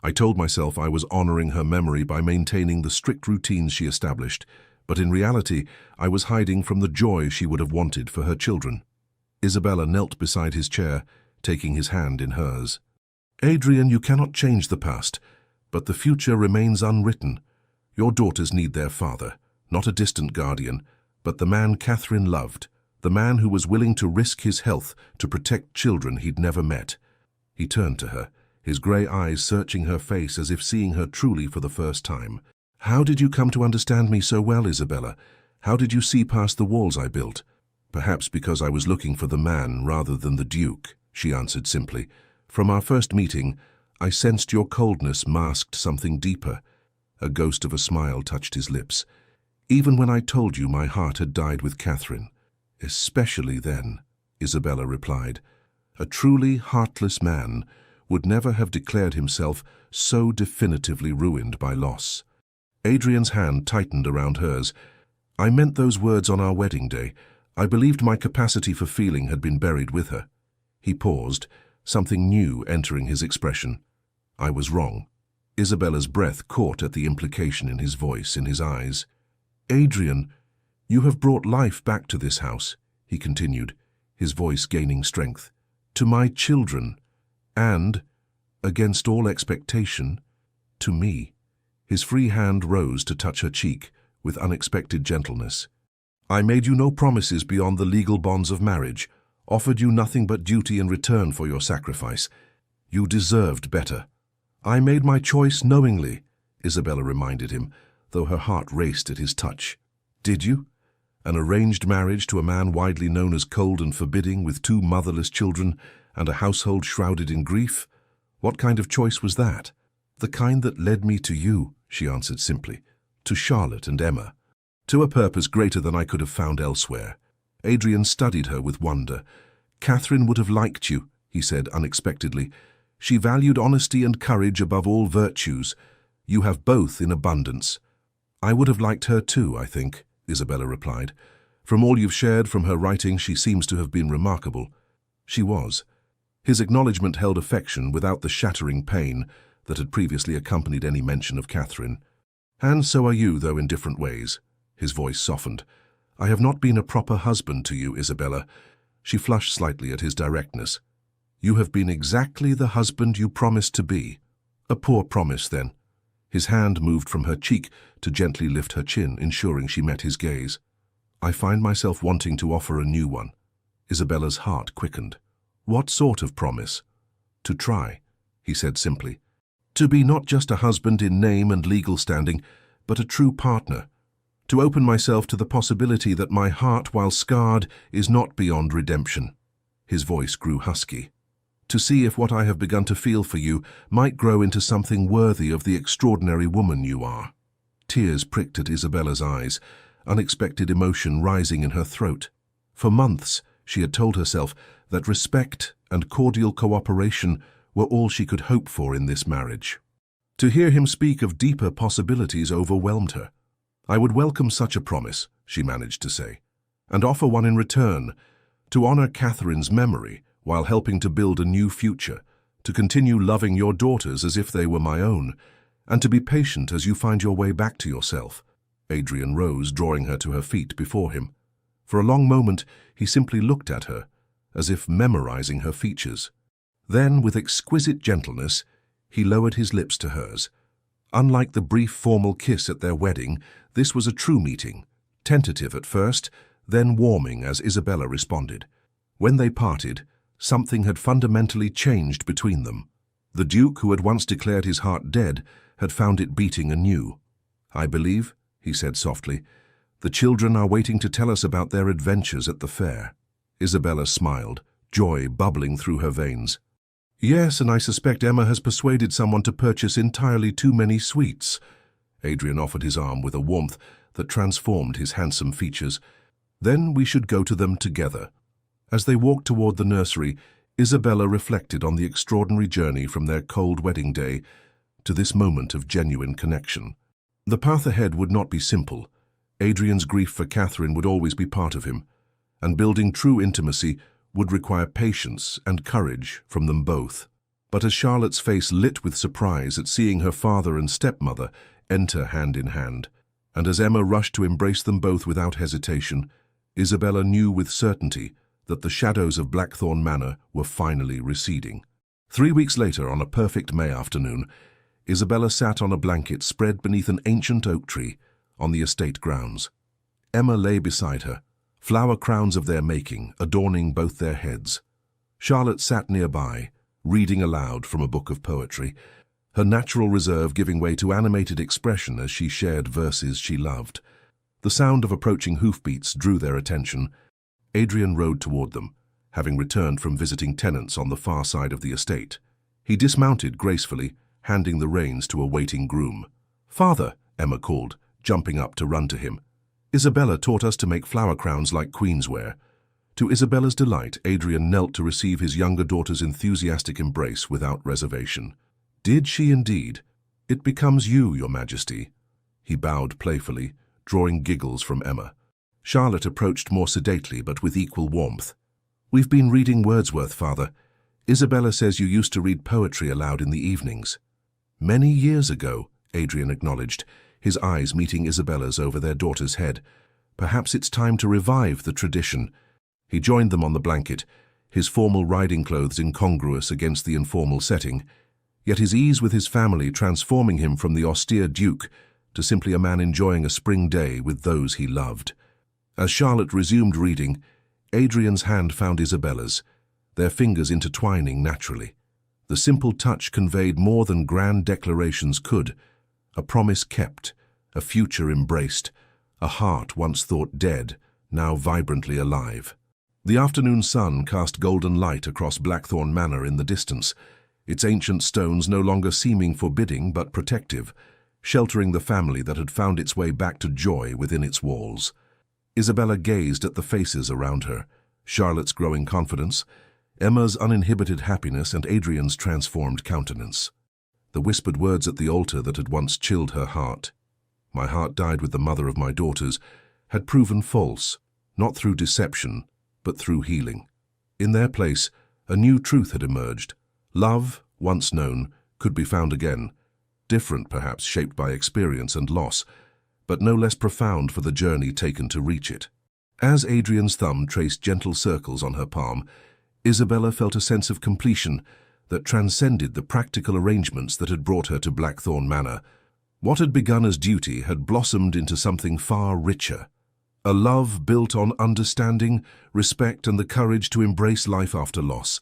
I told myself I was honoring her memory by maintaining the strict routines she established, but in reality I was hiding from the joy she would have wanted for her children. Isabella knelt beside his chair, taking his hand in hers. Adrian, you cannot change the past, but the future remains unwritten. Your daughters need their father, not a distant guardian, but the man Catherine loved, the man who was willing to risk his health to protect children he'd never met. He turned to her, his grey eyes searching her face as if seeing her truly for the first time. How did you come to understand me so well, Isabella? How did you see past the walls I built? Perhaps because I was looking for the man rather than the Duke, she answered simply. From our first meeting, I sensed your coldness masked something deeper. A ghost of a smile touched his lips. Even when I told you my heart had died with Catherine. Especially then, Isabella replied. A truly heartless man would never have declared himself so definitively ruined by loss. Adrian's hand tightened around hers. I meant those words on our wedding day. I believed my capacity for feeling had been buried with her. He paused, something new entering his expression. I was wrong. Isabella's breath caught at the implication in his voice, in his eyes. Adrian, you have brought life back to this house, he continued, his voice gaining strength. To my children, and, against all expectation, to me. His free hand rose to touch her cheek with unexpected gentleness. I made you no promises beyond the legal bonds of marriage, offered you nothing but duty in return for your sacrifice. You deserved better. I made my choice knowingly, Isabella reminded him, though her heart raced at his touch. Did you? An arranged marriage to a man widely known as cold and forbidding, with 2 motherless children and a household shrouded in grief? What kind of choice was that? The kind that led me to you, she answered simply, to Charlotte and Emma, to a purpose greater than I could have found elsewhere. Adrian studied her with wonder. Catherine would have liked you, he said unexpectedly. She valued honesty and courage above all virtues. You have both in abundance. I would have liked her too, I think, Isabella replied. From all you've shared from her writing, she seems to have been remarkable. She was. His acknowledgement held affection without the shattering pain that had previously accompanied any mention of Catherine. And so are you, though in different ways. His voice softened. I have not been a proper husband to you, Isabella. She flushed slightly at his directness. You have been exactly the husband you promised to be. A poor promise, then. His hand moved from her cheek to gently lift her chin, ensuring she met his gaze. I find myself wanting to offer a new one. Isabella's heart quickened. What sort of promise? To try, he said simply. To be not just a husband in name and legal standing, but a true partner. To open myself to the possibility that my heart, while scarred, is not beyond redemption. His voice grew husky. To see if what I have begun to feel for you might grow into something worthy of the extraordinary woman you are. Tears pricked at Isabella's eyes, unexpected emotion rising in her throat. For months, she had told herself that respect and cordial cooperation were all she could hope for in this marriage. To hear him speak of deeper possibilities overwhelmed her. I would welcome such a promise, she managed to say, and offer one in return, to honor Catherine's memory while helping to build a new future, to continue loving your daughters as if they were my own, and to be patient as you find your way back to yourself. Adrian rose, drawing her to her feet before him. For a long moment, he simply looked at her, as if memorizing her features. Then, with exquisite gentleness, he lowered his lips to hers. Unlike the brief formal kiss at their wedding, this was a true meeting, tentative at first, then warming as Isabella responded. When they parted, something had fundamentally changed between them. The Duke, who had once declared his heart dead, had found it beating anew. I believe, he said softly, the children are waiting to tell us about their adventures at the fair. Isabella smiled, joy bubbling through her veins. Yes, and I suspect Emma has persuaded someone to purchase entirely too many sweets. Adrian offered his arm with a warmth that transformed his handsome features. Then we should go to them together. As they walked toward the nursery, Isabella reflected on the extraordinary journey from their cold wedding day to this moment of genuine connection. The path ahead would not be simple. Adrian's grief for Catherine would always be part of him, and building true intimacy would require patience and courage from them both. But as Charlotte's face lit with surprise at seeing her father and stepmother enter hand in hand, and as Emma rushed to embrace them both without hesitation, Isabella knew with certainty that the shadows of Blackthorn Manor were finally receding. 3 weeks later, on a perfect May afternoon, Isabella sat on a blanket spread beneath an ancient oak tree on the estate grounds. Emma lay beside her, flower crowns of their making adorning both their heads. Charlotte sat nearby, reading aloud from a book of poetry, her natural reserve giving way to animated expression as she shared verses she loved. The sound of approaching hoofbeats drew their attention. Adrian rode toward them, having returned from visiting tenants on the far side of the estate. He dismounted gracefully, handing the reins to a waiting groom. "Father," Emma called, jumping up to run to him. "Isabella taught us to make flower crowns like queens wear." To Isabella's delight, Adrian knelt to receive his younger daughter's enthusiastic embrace without reservation. "Did she indeed? It becomes you, Your Majesty." He bowed playfully, drawing giggles from Emma. Charlotte approached more sedately but with equal warmth. "We've been reading Wordsworth, Father. Isabella says you used to read poetry aloud in the evenings." "Many years ago," Adrian acknowledged, his eyes meeting Isabella's over their daughter's head. "Perhaps it's time to revive the tradition." He joined them on the blanket, his formal riding clothes incongruous against the informal setting, yet his ease with his family transforming him from the austere duke to simply a man enjoying a spring day with those he loved. As Charlotte resumed reading, Adrian's hand found Isabella's, their fingers intertwining naturally. The simple touch conveyed more than grand declarations could: a promise kept, a future embraced, a heart once thought dead, now vibrantly alive. The afternoon sun cast golden light across Blackthorn Manor in the distance, its ancient stones no longer seeming forbidding but protective, sheltering the family that had found its way back to joy within its walls. Isabella gazed at the faces around her, Charlotte's growing confidence, Emma's uninhibited happiness, and Adrian's transformed countenance. The whispered words at the altar that had once chilled her heart, "My heart died with the mother of my daughters," had proven false, not through deception, but through healing. In their place, a new truth had emerged. Love, once known, could be found again, different perhaps, shaped by experience and loss, but no less profound for the journey taken to reach it. As Adrian's thumb traced gentle circles on her palm, Isabella felt a sense of completion that transcended the practical arrangements that had brought her to Blackthorn Manor. What had begun as duty had blossomed into something far richer. A love built on understanding, respect, and the courage to embrace life after loss.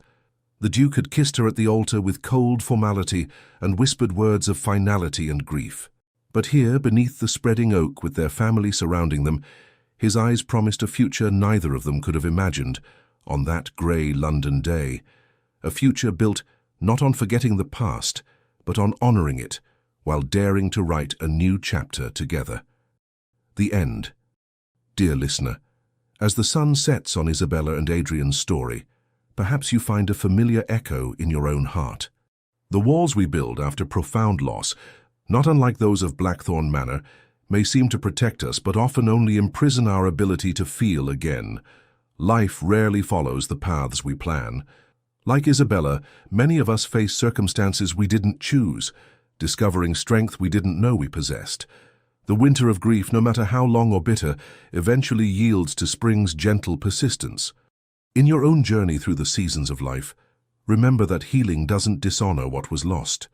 The Duke had kissed her at the altar with cold formality and whispered words of finality and grief. But here, beneath the spreading oak with their family surrounding them, his eyes promised a future neither of them could have imagined on that grey London day. A future built not on forgetting the past, but on honouring it, while daring to write a new chapter together. The end. Dear listener, as the sun sets on Isabella and Adrian's story, perhaps you find a familiar echo in your own heart. The walls we build after profound loss, not unlike those of Blackthorn Manor, may seem to protect us, but often only imprison our ability to feel again. Life rarely follows the paths we plan. Like Isabella, many of us face circumstances we didn't choose, discovering strength we didn't know we possessed. The winter of grief, no matter how long or bitter, eventually yields to spring's gentle persistence. In your own journey through the seasons of life, remember that healing doesn't dishonor what was lost.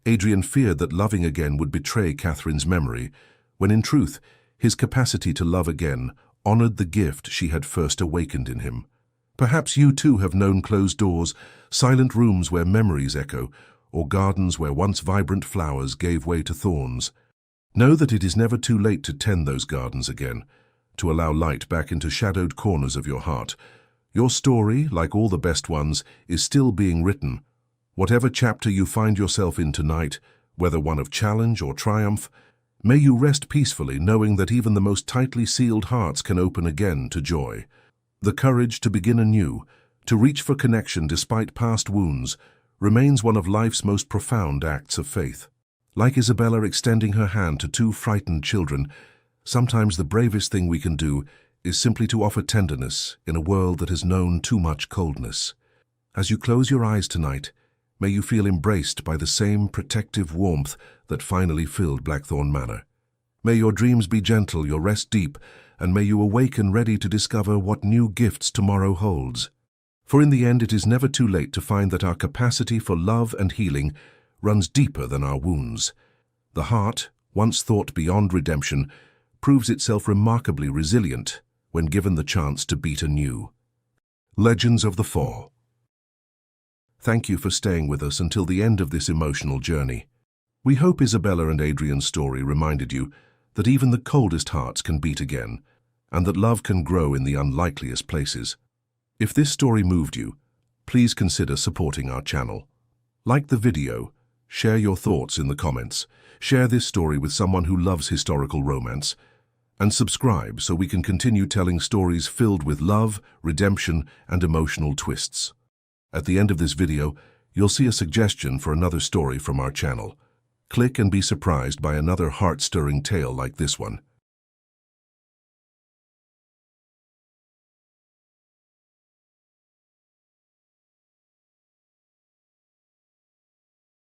Adrian feared that loving again would betray Catherine's memory, when in truth, his capacity to love again honored the gift she had first awakened in him. Perhaps you too have known closed doors, silent rooms where memories echo, or gardens where once vibrant flowers gave way to thorns. Know that it is never too late to tend those gardens again, to allow light back into shadowed corners of your heart. Your story, like all the best ones, is still being written. Whatever chapter you find yourself in tonight, whether one of challenge or triumph, may you rest peacefully knowing that even the most tightly sealed hearts can open again to joy. The courage to begin anew, to reach for connection despite past wounds, remains one of life's most profound acts of faith. Like Isabella extending her hand to two frightened children, sometimes the bravest thing we can do is simply to offer tenderness in a world that has known too much coldness. As you close your eyes tonight, may you feel embraced by the same protective warmth that finally filled Blackthorn Manor. May your dreams be gentle, your rest deep, and may you awaken ready to discover what new gifts tomorrow holds. For in the end, it is never too late to find that our capacity for love and healing runs deeper than our wounds. The heart, once thought beyond redemption, proves itself remarkably resilient when given the chance to beat anew. Legends of the Fall. Thank you for staying with us until the end of this emotional journey. We hope Isabella and Adrian's story reminded you that even the coldest hearts can beat again, and that love can grow in the unlikeliest places. If this story moved you, please consider supporting our channel. Like the video, share your thoughts in the comments, share this story with someone who loves historical romance, and subscribe so we can continue telling stories filled with love, redemption, and emotional twists. At the end of this video, you'll see a suggestion for another story from our channel. Click and be surprised by another heart-stirring tale like this one.